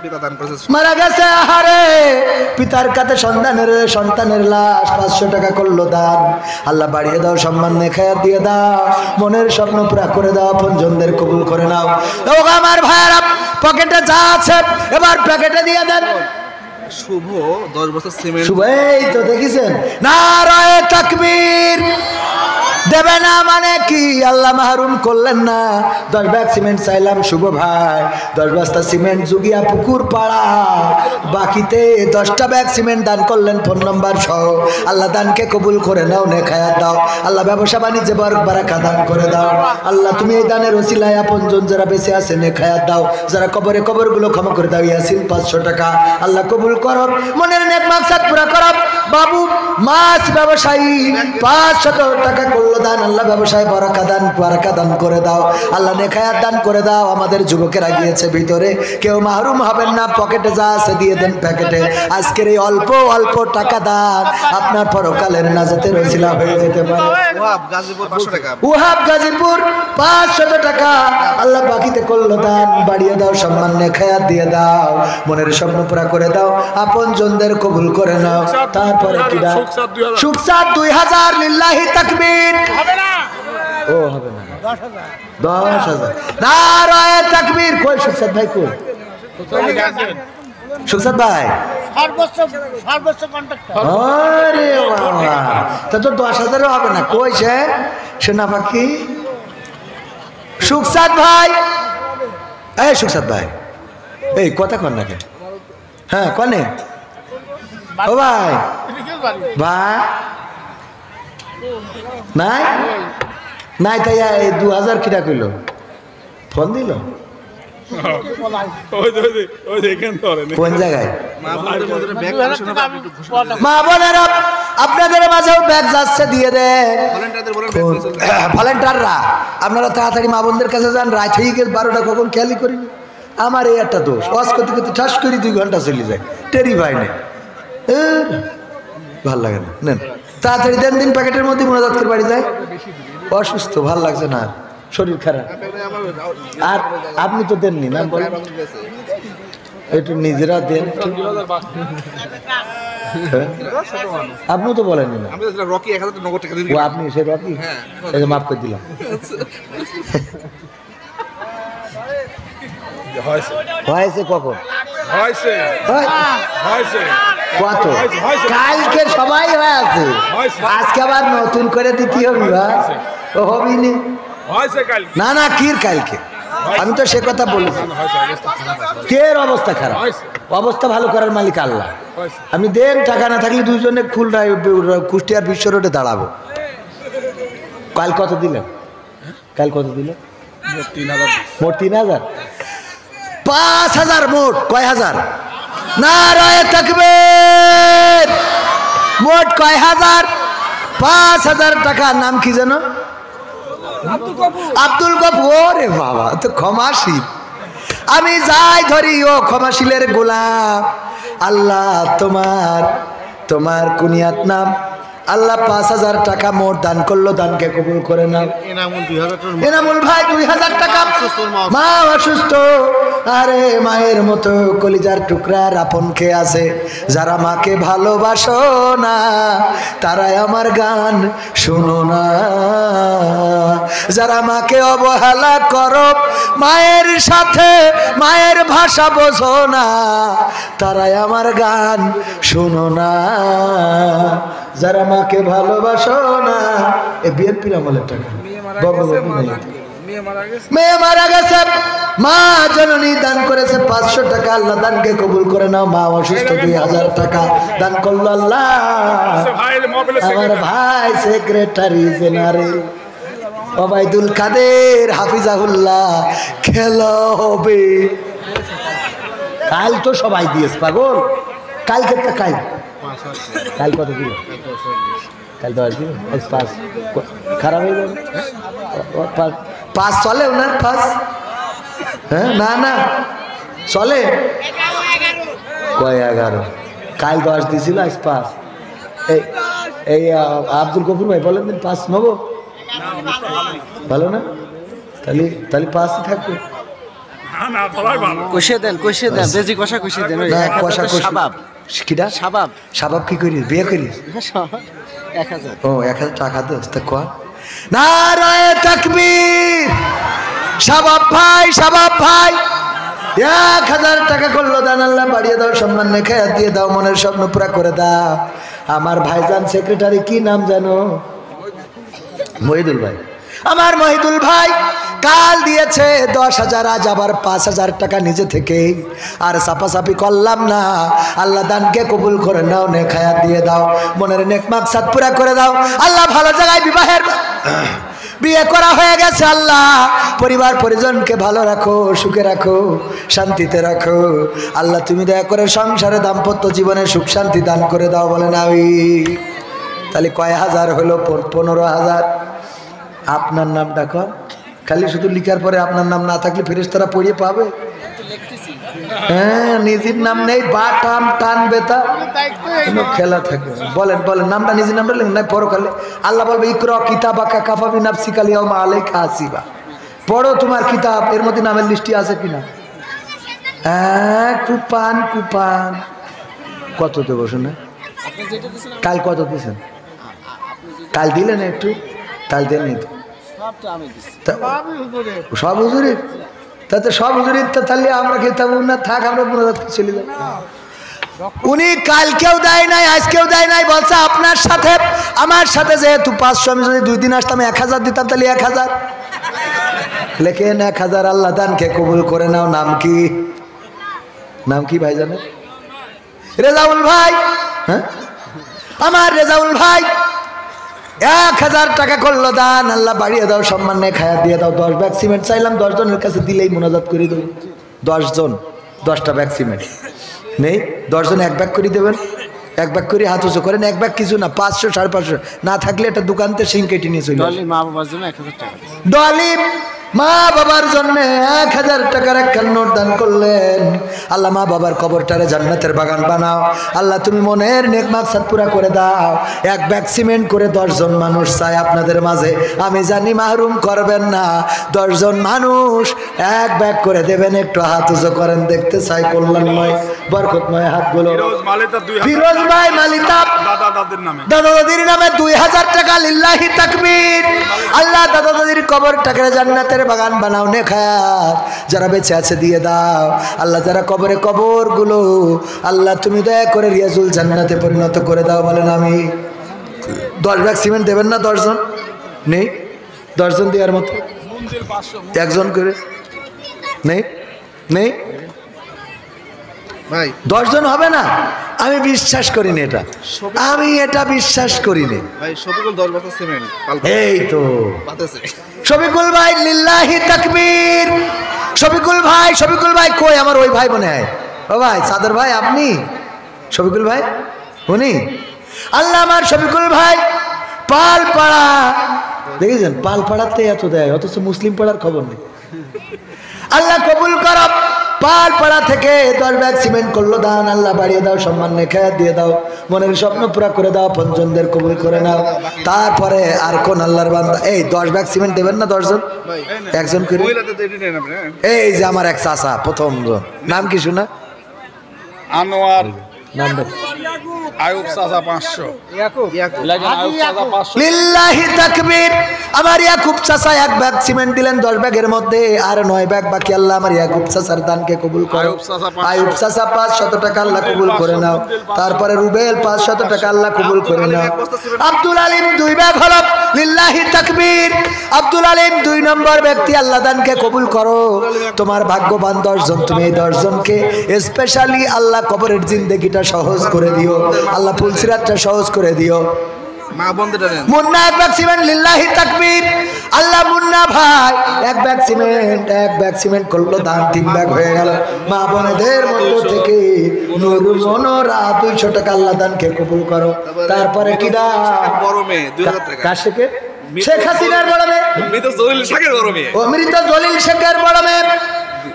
পিতা দান করেছে, মারা গেছে। আহারে পিতার কাছে সন্তানের লাশ 500 টাকা করলো দান। আল্লাহ বাড়িয়ে দাও, সম্মান নেখায়া দিয়ে দাও, মনের স্বপ্ন পুরা করে দাও, আপনজনদের কবুল করে নাও। ও আমার ভাইরা পকেটে যা আছে এবার প্যাকেটে দিয়ে দেন। শুভ 10 বছর সিমেন্ট। শুভ, এই তো দেখেছেন, নারায়ে তাকবীর, দেবে না মানে কি? আল্লাহ মাহরুম করলেন না। 10 ব্যাগ সিমেন্ট চাইলাম শুভ ভাই, 10 বস্তা সিমেন্ট জুগিয়া পুকুর পাড়া, বাকিতে 10টা ব্যাগ সিমেন্ট দান করলেন ফোন নম্বর সহ। আল্লাহ দানকে কবুল করে নাও, নেখায়াত দাও। আল্লাহ ব্যবসা বাণিজ্যে বারাকা দান করে দাও। আল্লাহ তুমি এই দানের ওসিলায় আপনজন যারা বেঁচে আছে নেখায়াত দাও, যারা কবরে কবরগুলো ক্ষমা করে দাও। ইয়াসিন 500 টাকা আল্লাহ কবুল করো, মনের নেক মাকসাদ পুরা করো। বাবু মাছ ব্যবসায়ী 500 টাকা করলো দান, আল্লাহ ব্যবসায় বারাকা দান করে দাও। আল্লাহ নেখায়াত দান করে দাও। আমাদের যুবকেরা গিয়েছে ভিতরে, কেউ মাহরুম হবেন না, পকেটে যা আছে দিয়ে দেন প্যাকেটে। আজকের এই অল্প অল্প টাকা দান আপনার পরকালের নাজাতের ওসিলা হয়ে যেতে পারে। ওয়াব গাজীপুর 500 টাকা, ওহাব গাজীপুর 500 টাকা আল্লাহ বাকিতে করলো দান, বাড়িয়ে দাও, সম্মান নেখায়াত দিয়ে দাও, মনের স্বপ্ন পুরা করে দাও, আপন জনদের কবুল করে নাও। তারপরে কি দাও? সুকসাদ 2000 লিল্লাহি তাকবীর। হবে না, ও হবে না, 10,000 নারায়ে তাকবীর। কই সুকসাদ ভাই কই? সুকসাদ ভাই সর্বোচ্চ কন্ট্রাক্টর। আরে বাবা, তা তো 10,000 হবে না। কই সে সোনা পাখি? সুকসাদ ভাই, এই সুকসাদ ভাই, এই কথা কন না কেন? হ্যাঁ কনে ও ভাই, ভাই নাই নাই, তাই এই 2000 কিটা কইল? ফোন দিল কোন জায়গায়? মা বোনদের মধ্যে ব্যাগ কালেকশন হবে, আপনি একটু ঘোষণা দিন। মা বোনেরা আপনাদের মাঝেও ব্যাগ যাচ্ছে, দিয়ে দেন। ভলান্টিয়ারদের বলেন ব্যাগ নিয়ে চলতে। ভলেন্টাররা আপনারা তাড়াতাড়ি মা বোনদের কাছে যান। রাত হয়ে গেছে 12টা, কখন খেয়ালই করিনি। আমার এই একটা দোষ, ওয়াজ করতে করতে ঠাস করি 2 ঘন্টা চলে যায়, টেরি ভাই নেই, ভাল লাগে না। নেন তাড়াতাড়ি দেন, দিন প্যাকেটের মধ্যে মোনাজাত করে বাড়ি যায়। অসুস্থ, ভাল লাগছে না, শরীর খারাপ। আর আপনি তো দেননি না, বলেন একটু নিজেরা দেন। আপনি তো বলেননি না। আমি তো রকি 1000 নগদ টাকা দিয়ে ও আপনি সে রকি, এই যে মাফ করে দিলাম। হয়েছে কখন? হয়েছে হয়েছে কত? হয়েছে। কালকে সবাই হয়ে আছে, আজকে আবার নতুন করে দিতে হবে। ও হবি নি? হয়েছে কাল না না, কির কালকে? আমি তো সে কথা বলেছি। কের অবস্থা খারাপ? অবস্থা ভালো করার মালিক আল্লাহ। আমি দেন, টাকা না থাকলে দুজনে খুলনায় কুষ্টিয়ার বিশ্ব রোডে দাঁড়াবো। কাল কত দিলেন? কাল কত দিলেন? মোট 3000, 5000 মোট। কয় হাজার? নারায়ে তাকবীর। মোট কয় হাজার? 5000 টাকা। নাম কি জানো? আব্দুল গফুর। রে বাবা, তো ক্ষমাশীল। আমি যাই ধরি ও ক্ষমাশীলের গোলাম। আল্লাহ তোমার কুনিয়াত নাম। আল্লাহ 5000 টাকা মোট দান করলো, দানকে কবুল করে নাও। এনামুল ভাই 2000 টাকা। মা অসুস্থ, আরে মায়ের মতো কলিজার টুকরার আপন কে আছে? যারা মাকে ভালোবাসো না তারাই আমার গান শুনো না। যারা মাকে অবহেলা করো, মায়ের সাথে মায়ের ভাষা বোঝো না, তারাই আমার গান শুনো না। যারা মাকে ভালোবাসো না, এ বিএনপির আমলের টাকা। মেয়ে মারা গেছে, মা জননী দান করেছে 500 টাকা। আল্লাহ দানকে কবুল করে নাও। মা অসুস্থ, 2000 টাকা দান করলো আল্লাহ। আমার ভাই সেক্রেটারি জেনারেল ওবায়দুল কাদের হাফিজাহুল্লাহ খেলা হবে। কাল তো সবাই দিয়েছে পাগল। কালকে তো কাল কত দিল? কাল 10 দিন, 5 খারাপ হয়ে যাবে। 5 চলে ওনার 5? হ্যাঁ না না চলে। কয় 11? কাল 10 দিয়েছিল, আজ 5। এই আব্দুল গফুর ভাই বলেন দিন 5 নেব, ভালো না? তাহলে 5ই থাকবে। কষিয়ে দেন বেজি কষা কষিয়ে দেন। শাবাব কিটা? শাবাব কি করিস? বিয়ে করিস? 1000। ও 1000 টাকা দোস তো কর। নারায়ে তাকবীর। শাবাব ভাই 1000 টাকা করলো দান। আল্লাহ বাড়িয়ে দাও, সম্মান নেখায়াত দিয়ে দাও, মনের স্বপ্ন পুরা করে দাও। আমার ভাইজান সেক্রেটারি কি নাম জানো? মহিদুল ভাই, আমার মহিদুল ভাই কাল দিয়েছে 10,000, আজ আবার 5,000 টাকা নিজে থেকে। আর সাপাসাপি করলাম না, আল্লাহ দানকে কবুল করে নাও, নেক হায়াত দিয়ে দাও, মনের নেক মাকসাদ পুরা করে দাও আল্লাহ। ভালো জায়গায় বিয়ে করা হয়ে গেছে আল্লাহ, পরিবার পরিজনকে ভালো রাখো, সুখে রাখো, শান্তিতে রাখো আল্লাহ। তুমি দয়া করে সংসারে দাম্পত্য জীবনে সুখ শান্তি দান করে দাও, বলেন আমিন। তাহলে কয় হাজার হলো? 15,000। আপনার নামটা কর, খালি শুধু লিখার পরে আপনার নাম না থাকলে ফেরেশতারা পড়িয়ে পাবে? হ্যাঁ, নিজের নাম নেই, বা টান টান বেতা কোনো খেলা থাকে। বলেন বলেন নামটা, নিজের নামটা লিখেন না, পরকালে আল্লাহ বলবে ইকরা কিতাবাকা কাফা বিনাফসিকা আল-ইয়াওমা আলাইকা হাসিবা। পড়ো তোমার কিতাব, এর মধ্যে নামের লিস্টি আছে কিনা। কুপান কুপান কত দেবো শুনে? কাল কত দিয়েছেন? কাল দিলেন একটু, কাল দেননি তো সব হুজুরি, তাতে সব হুজুরি তাহলে আমরা খেতাম না, থাক আমরা চলে যাব। উনি কালকেও দেয় নাই, আজকেও দেয় নাই, বলছে আপনার সাথে আমার সাথে যেহেতু 500, আমি যদি 2 দিন আসতাম 1,000 দিতাম, তাহলে 1,000 লেখেন। 1,000 আল্লাহ দানকে কবুল করে নাও। নাম কি? নাম কি ভাই জানেন? রেজাউল ভাই। হ্যাঁ, আমার রেজাউল ভাই 1,000 টাকা করলো দান, আল্লাহ বাড়িয়ে দাও, সম্মান নেই, খায়াত দিয়ে দাও। 10 ব্যাগ সিমেন্ট চাইলাম, 10 জনের কাছে দিলেই মোনাজাত করে দেবো। 10 জন 10টা ব্যাগ সিমেন্ট নেই, 10 জন 1 ব্যাগ করে দেবেন। 1 ব্যাগ করে হাত উঁচু করেন। 1 ব্যাগ কিছু না, 500 550 না থাকলে একটা দোকান থেকে শিং কেটে নিয়ে চলে। মা বাবার জন্য 1,000 টাকা। ডলি মা বাবার জন্য 1,000 টাকার একটা নোট দান করলেন। আল্লাহ মা বাবার কবরটারে জান্নাতের বাগান বানাও আল্লাহ, তুমি মনের নেক মাকসাদ পুরা করে দাও। 1 ব্যাগ সিমেন্ট করে 10 জন মানুষ চাই আপনাদের মাঝে, আমি জানি মাহরুম করবেন না। 10 জন মানুষ 1 ব্যাগ করে দেবেন, একটু হাত উঁচু করেন, দেখতে চাই কল্যাণময় বরকতময় হাতগুলো। ফিরোজ ভাই মালিতা দাদা দাদির নামে 2,000 টাকা, লিল্লাহি তাকবীর। আল্লাহ দাদা দাদির কবরটাকে জান্নাতের বাগান বানাও, নেক হায়াত যারা বেঁচে আছে দিয়ে দাও আল্লাহ। যারা কবরে কবরগুলো আল্লাহ তুমি দয়া করে রিয়াজুল জান্নাতে পরিণত করে দাও, বলেন আমি। 10 ব্যাগ সিমেন্ট দেবেন না? 10 জন নেই? 10 জন দেওয়ার মতো 1 জন করে নেই? নেই ভাই 10 জন হবে না? আমি বিশ্বাস করিনি এটা, আমি এটা বিশ্বাস করিনি ভাই। শফিকুল 10 বস্তা সিমেন্ট এই তো পাতেছে। শফিকুল ভাই, লিল্লাহি তাকবীর। শফিকুল ভাই কই? আমার ওই ভাই মনে হয়। ও ভাই সাদর ভাই, আপনি? শফিকুল ভাই উনি? আল্লাহ আমার শফিকুল ভাই পালপাড়া, দেখেছেন পালপাড়াতে এত দেয়, অথচ মুসলিম পাড়ার খবর নেই। আল্লাহ কবুল কর। পালপাড়া থেকে 10 ব্যাগ সিমেন্ট করলো দান, আল্লাহ বাড়িয়ে দাও, সম্মান নেখা দিয়ে দাও, মনের স্বপ্ন পুরা করে দাও, পঞ্চমদের কবুল করে নাও। তারপরে আর কোন আল্লাহর বান্দা এই 10 ব্যাগ সিমেন্ট দেবেন না? 10 জন 1 জন করে। এই যে আমার এক চাচা, প্রথম নাম কি শোনা? আনোয়ার নামটা আয়ুব চাচা 500 লিল্লাহি তাকবীর। আমার ইয়াকুব চাচা 1 ব্যাগ সিমেন্ট দিলেন 10 ব্যাগের মধ্যে, আর 9 ব্যাগ বাকি। আল্লাহ আমার ইয়াকুব চাচার দানকে কবুল করো। আয়ুব চাচা 500 টাকা আল্লাহ কবুল করে নাও। তারপরে রুবেল 500 টাকা আল্লাহ কবুল করে নাও। আব্দুল আলিম 2 ব্যাগ হলো, লিল্লাহি তাকবীর। আব্দুল আলিম 2 নম্বর ব্যক্তি, আল্লাহ দানকে কবুল করো। তোমার ভাগ্যবান 10 জন, তুমি এই 10 জনকে স্পেশালি আল্লাহ কবরের জিন্দেগিটা সহজ করে দিও আল্লাহ, ফুলসিরাতটা সহজ করে দিও। মা বন্ধুটা নেন। মুন্না 1 ব্যাগ সিমেন্ট, লিল্লাহি তাকবীর। আল্লাহ মুন্না ভাই 1 ব্যাগ সিমেন্ট করলো দান, 3 ব্যাগ হয়ে গেল। মা বোনদের মধ্য থেকে নুরুল মনোরা 200 টাকা আল্লাহ দানকে কবুল করো। তারপরে কি দান? বড় মেয়ে 2000 টাকা। কার শেখে? শেখ হাসিনার বড় মেয়ে, মৃত জলিল শেখের বড় মেয়ে। ও মৃত জলিল শেখের বড় মেয়ে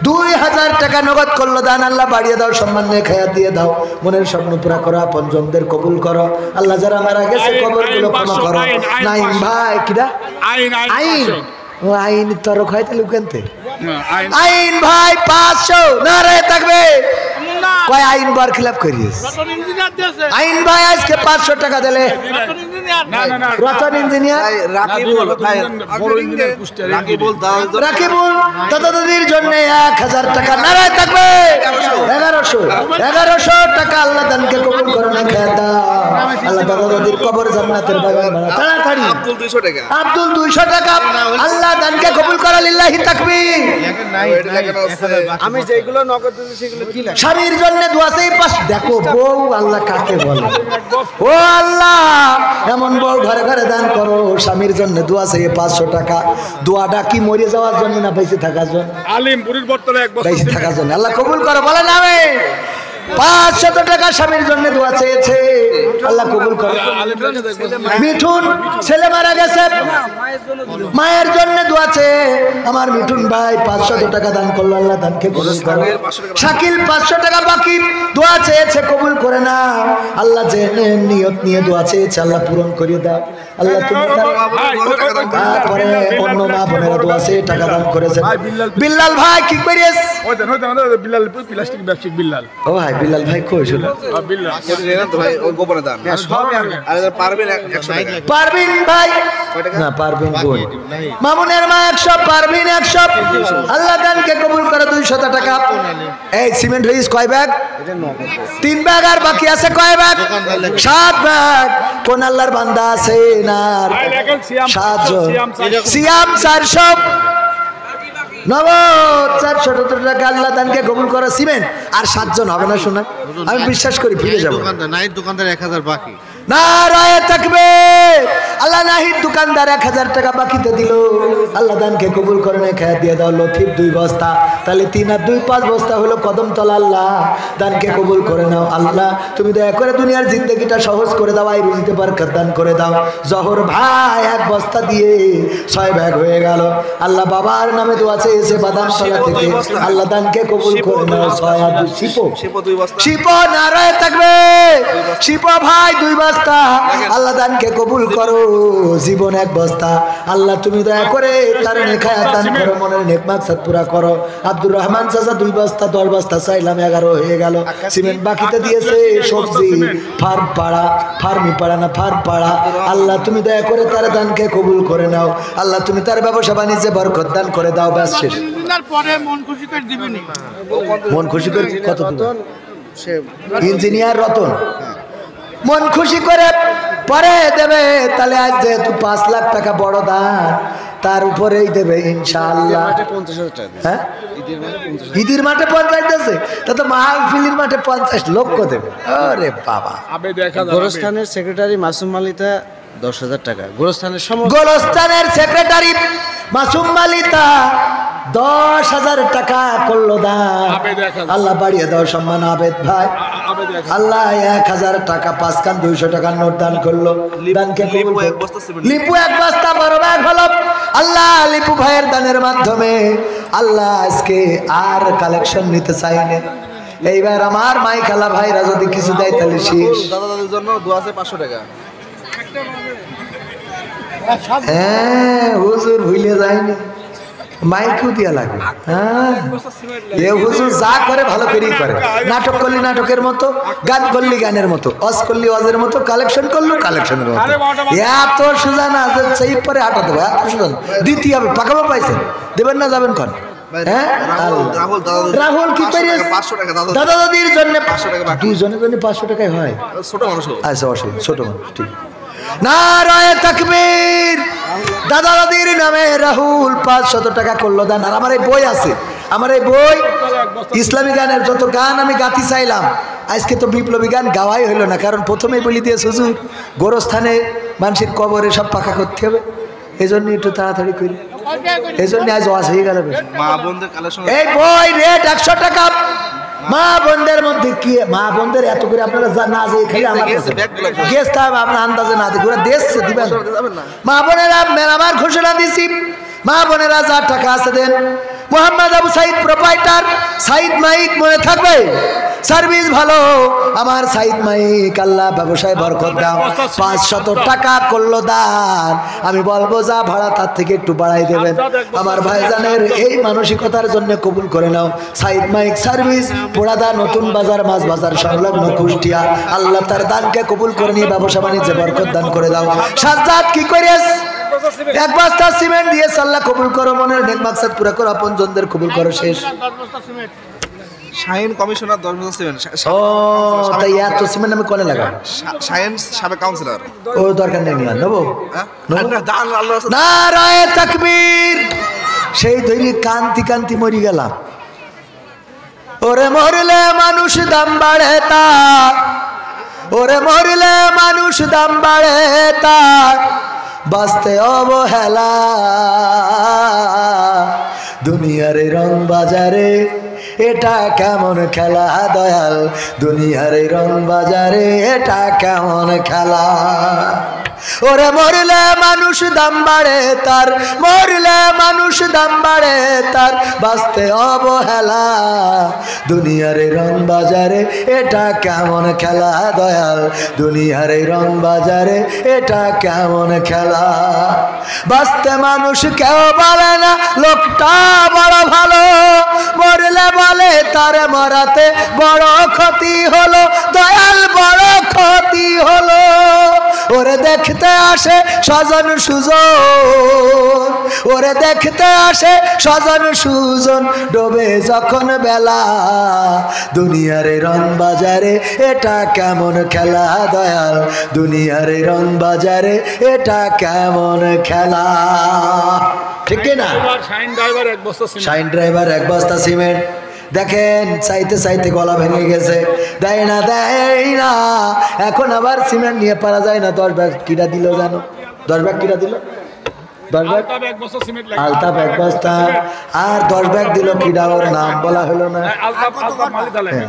2,000 টাকা নগদ করলো দান, আল্লাহ বাড়িয়ে দাও, সম্মান নিয়ে খায়াত দিয়ে দাও, মনের স্বপ্ন পুরা করো, পঞ্চমদের কবুল করো আল্লাহ। যারা মারা গেছে কবরগুলো ক্ষমা করো। নাইম ভাই কিরা? আইন ও আইন তরক হয় তাহলে কেনতে? আইন ভাই 500 না রে থাকবে। কয় আইন বার খিলাফ করিস আইন ভাই আজকে 500 টাকা দিলে রতন ইঞ্জিনিয়ার রাকিবুল দাদা দাদির জন্য 1000 টাকা নারায় থাকবে 1100 টাকা আল্লাহ দানকে কবুল করে না খেয়ে দাও আল্লাহ দাদা দাদির কবর জান্নাতের বাগান বানাও তাড়াতাড়ি আব্দুল 200 টাকা আল্লাহ দানকে কবুল করা লিল্লাহি তাকবীর আমি যেগুলো নগদ দিয়েছি সেগুলো কি লাগে স্বামীর জন্য দোয়া চাই পাশ দেখো বউ আল্লাহ কাকে বলে ও আল্লাহ এমন বউ ঘরে ঘরে দান করো স্বামীর জন্য দোয়া চাই 500 টাকা দোয়াটা কি মরে যাওয়ার জন্য না বেঁচে থাকার জন্য আলিমপুরের বর্তমানে এক বছর বেঁচে থাকার জন্য আল্লাহ কবুল করো বলেন আমিন 500 টাকা স্বামীর জন্য দোয়া চেয়েছে আল্লাহ কবুল করো মিঠুন ছেলে মারা গেছে মায়ের জন্য দোয়া চেয়ে আমার মিঠুন ভাই 500 টাকা দান করলো আল্লাহ দানকে কবুল করো শাকিল 500 টাকা বাকি দোয়া চেয়েছে কবুল করে না আল্লাহ জেনে নিয়ত নিয়ে দোয়া চেয়েছে আল্লাহ পূরণ করিয়ে দাও আল্লাহ তুমি তারপরে অন্য মা বোনেরা দোয়া চেয়ে টাকা দান করেছেন বিল্লাল ভাই কি করিস বিল্লাল প্লাস্টিক ব্যবসায়িক বিল্লাল ও ভাই বিল্লাল ভাই কই শুনো পারবিন ভাই না পারবিন বোন মামুনের মা 100 পারবিন 100 আল্লাহ দানকে কবুল করে 200 টাকা এই সিমেন্ট হইস কয় ব্যাগ 3 ব্যাগ আর বাকি আছে কয় ব্যাগ 7 ব্যাগ কোন আল্লাহর বান্দা আছে না 7 জন সিয়াম 400 470 টাকা আল্লাহ দানকে কবুল করা সিমেন্ট আর 7 জন হবে না শোনা আমি বিশ্বাস করি ফিরে যাব দোকানদার 1000 বাকি নারায়ে তাকবীর আল্লাহ নাহিদ দোকানদার 1000 টাকা বাকিতে দিল আল্লাহ দানকে কবুল করে না খেয়ে দিয়ে দাও লতিফ 2 বস্তা তাহলে 3 আর 2 5 বস্তা হলো কদম তলা আল্লাহ দানকে কবুল করে নাও আল্লাহ তুমি দয়া করে দুনিয়ার জিন্দেগিটা সহজ করে দাও এই রুজিতে বরকত দান করে দাও জহর ভাই 1 বস্তা দিয়ে 6 ব্যাগ হয়ে গেল আল্লাহ বাবার নামে দোয়া চেয়েছে বাদামতলা থেকে আল্লাহ দানকে কবুল করে নাও 6 আর 2 শিপো নারায়ে তাকবীর শিপো ভাই 2 বস্তা আল্লাহ দানকে কবুল করো জীবন 1 বস্তা আল্লাহ তুমি দয়া করে তার নেখায়াত দান করো মনের নেক মাকসাদ পুরা করো আব্দুর রহমান চাচা 2 বস্তা 10 বস্তা চাইলাম 11 হয়ে গেল সিমেন্ট বাকিতে দিয়েছে সবজি ফার্ম পাড়া আল্লাহ তুমি দয়া করে তার দানকে কবুল করে নাও আল্লাহ তুমি তার ব্যবসা বাণিজ্যে বরকত দান করে দাও ব্যাস শেষ পরে মন খুশি করে দিবেনি মন খুশি করে কত ইঞ্জিনিয়ার রতন মন খুশি করে পরে দেবে তাহলে আজ যেহেতু 5 লাখ টাকা বড় দান তার উপরেই দেবে ইনশাআল্লাহ 50,000 টাকা হ্যাঁ ঈদের মাঠে 50 দেছে তা তো মাহফিলের মাঠে 50 লক্ষ দেবে আরে বাবা গোরস্থানের সেক্রেটারি মাসুম মালিতা 10,000 টাকা গোরস্থানের সেক্রেটারি মাসুম মালিতা 10,000 টাকা করলো দান আল্লাহ বাড়িয়ে দাও সম্মান আবেদ ভাই আল্লাহ 1000 টাকা 5 কান 200 টাকার নোট দান করলো দানকে লিপু 1 বস্তা বড় ব্যাগ হলো আল্লাহ লিপু ভাইয়ের দানের মাধ্যমে আল্লাহ আজকে আর কালেকশন নিতে চাই না এইবার আমার মাই খালা ভাইরা যদি কিছু দেয় তাহলে শেষ দাদা দাদির জন্য দোয়া আছে 500 টাকা হ্যাঁ হুজুর ভুলে যায়নি মাইকও দিয়া লাগবে হ্যাঁ এ হুজুর যা করে ভালো করেই করে নাটক করলি নাটকের মতো গান করলি গানের মতো অজ করলি অজের মতো কালেকশন করলো কালেকশনের মতো এত সোজা না যে সেই পরে হাঁটা দেবো এত সোজা দিতে হবে পাকাবো পাইছেন দেবেন না যাবেন কন হ্যাঁ রাহুল কি করিস দাদা দাদির জন্য 500 টাকা দুইজনের জন্য 500 টাকায় হয় ছোট মানুষ আচ্ছা অসুবিধা ছোট মানুষ ঠিক নারায়ে তাকবীর দাদা দাদির নামে রাহুল 500 টাকা করলো দান আর আমার এই বই আছে আমার এই বই ইসলামী গানের যত গান আমি গাতি চাইলাম আজকে তো বিপ্লবী গান গাওয়াই হইলো না কারণ প্রথমেই বলি দিয়ে হুজুর গোরস্থানে মানুষের কবরে সব পাকা করতে হবে এই জন্য একটু তাড়াতাড়ি করি এই জন্য আজ ওয়াজ হয়ে গেল মা বোনদের কালেকশন এই বই রেট 100 টাকা মা বোনদের মধ্যে কি মা বোনদের এত করে আপনারা না যে খেলে আমার গেস্ট হবে আপনার আন্দাজে না দেখে ওরা দেশে দিবেন মা বোনেরা মেলামার ঘোষণা দিছি মা বোনেরা যা টাকা আছে দেন মোহাম্মদ আবু সাইদ প্রোপাইটার সাইদ মাইক মনে থাকবে সার্ভিস ভালো আমার সাইদ মাইক, আল্লাহ ব্যবসায় বরকত দাও। 500 টাকা করলো দান, আমি বলবো যা ভাড়া তার থেকে একটু বাড়াই দেবেন। আমার ভাইজানের এই মানসিকতার জন্য কবুল করে নাও। সাইদ মাইক সার্ভিস, পোড়াদা, নতুন বাজার, মাছ বাজার সংলগ্ন কুষ্টিয়া। আল্লাহ তার দানকে কবুল করে নিয়ে ব্যবসা বাণিজ্যে বরকত দান করে দাও। সাজ্জাদ কি করিস? 1 বস্তা সিমেন্ট দিয়ে আল্লাহ কবুল করো, মনের নেক মাকসাদ পুরো করো, আপনজনদের কবুল করো। শেষ শাহিন কমিশনার 10 বছর সিমেন্ট। ও তাই এত সিমেন্ট আমি কোনে লাগাবো? শাহিন সাবেক কাউন্সিলর। ও দরকার নেই, নিয়ে নেবো। দান আল্লাহ রাসূল। নারায়ে তাকবীর। সেই ধরি কান্তি কান্তি মরি গেলাম। ওরে মরলে মানুষ দাম বাড়ে তার, ওরে মরলে মানুষ দাম বাড়ে তার, বাঁচতে অবহেলা। দুনিয়ার রং বাজারে এটা কেমন খেলা দয়াল, দুনিয়ার রং বাজারে এটা কেমন খেলা। ওরে মরলে মানুষ দাম বাড়ে তার, মরলে মানুষ দাম বাড়ে তার, বাঁচতে অবহেলা। দুনিয়ার রং বাজারে এটা কেমন খেলা দয়াল, দুনিয়ার রং বাজারে এটা কেমন খেলা। বাঁচতে মানুষ কেউ বলে না লোকটা বড় ভালো, মরলে বলে তার মরাতে বড় ক্ষতি হলো দয়াল, বড় ক্ষতি হলো। ওরে দেখতে আসে স্বজন সুজন, ওরে দেখতে আসে স্বজন সুজন, ডোবে যখন বেলা। দুনিয়ার রং বাজারে এটা কেমন খেলা দয়াল, দুনিয়ার রং বাজারে এটা কেমন খেলা। ঠিক না? শাইন ড্রাইভার 1 বস্তা সিমেন্ট। শাইন ড্রাইভার 1 বস্তা সিমেন্ট। দেখেন চাইতে চাইতে গলা ভেঙে গেছে, দেয় না দেয় না। এখন আবার সিমেন্ট নিয়ে পারা যায় না। 10 ব্যাগ কিরা দিল জানো? 10 ব্যাগ কিরা দিল? 10 ব্যাগ আলতাপ 1 বস্তা সিমেন্ট লাগে। আলতাপ 1 বস্তা আর 10 ব্যাগ দিল কিরা, ওর নাম বলা হলো না। আলতাপ মালিদা লাগে।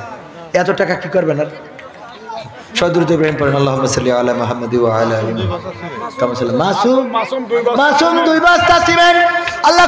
এত টাকা কি করবেন আর? সদরুদ ইব্রাহিম পড়েন, আল্লাহুম্মা সাল্লি আলা মুহাম্মাদ ওয়া আলা আলি মুহাম্মাদ। মাসুম 2 বস্তা সিমেন্ট। আল্লাহ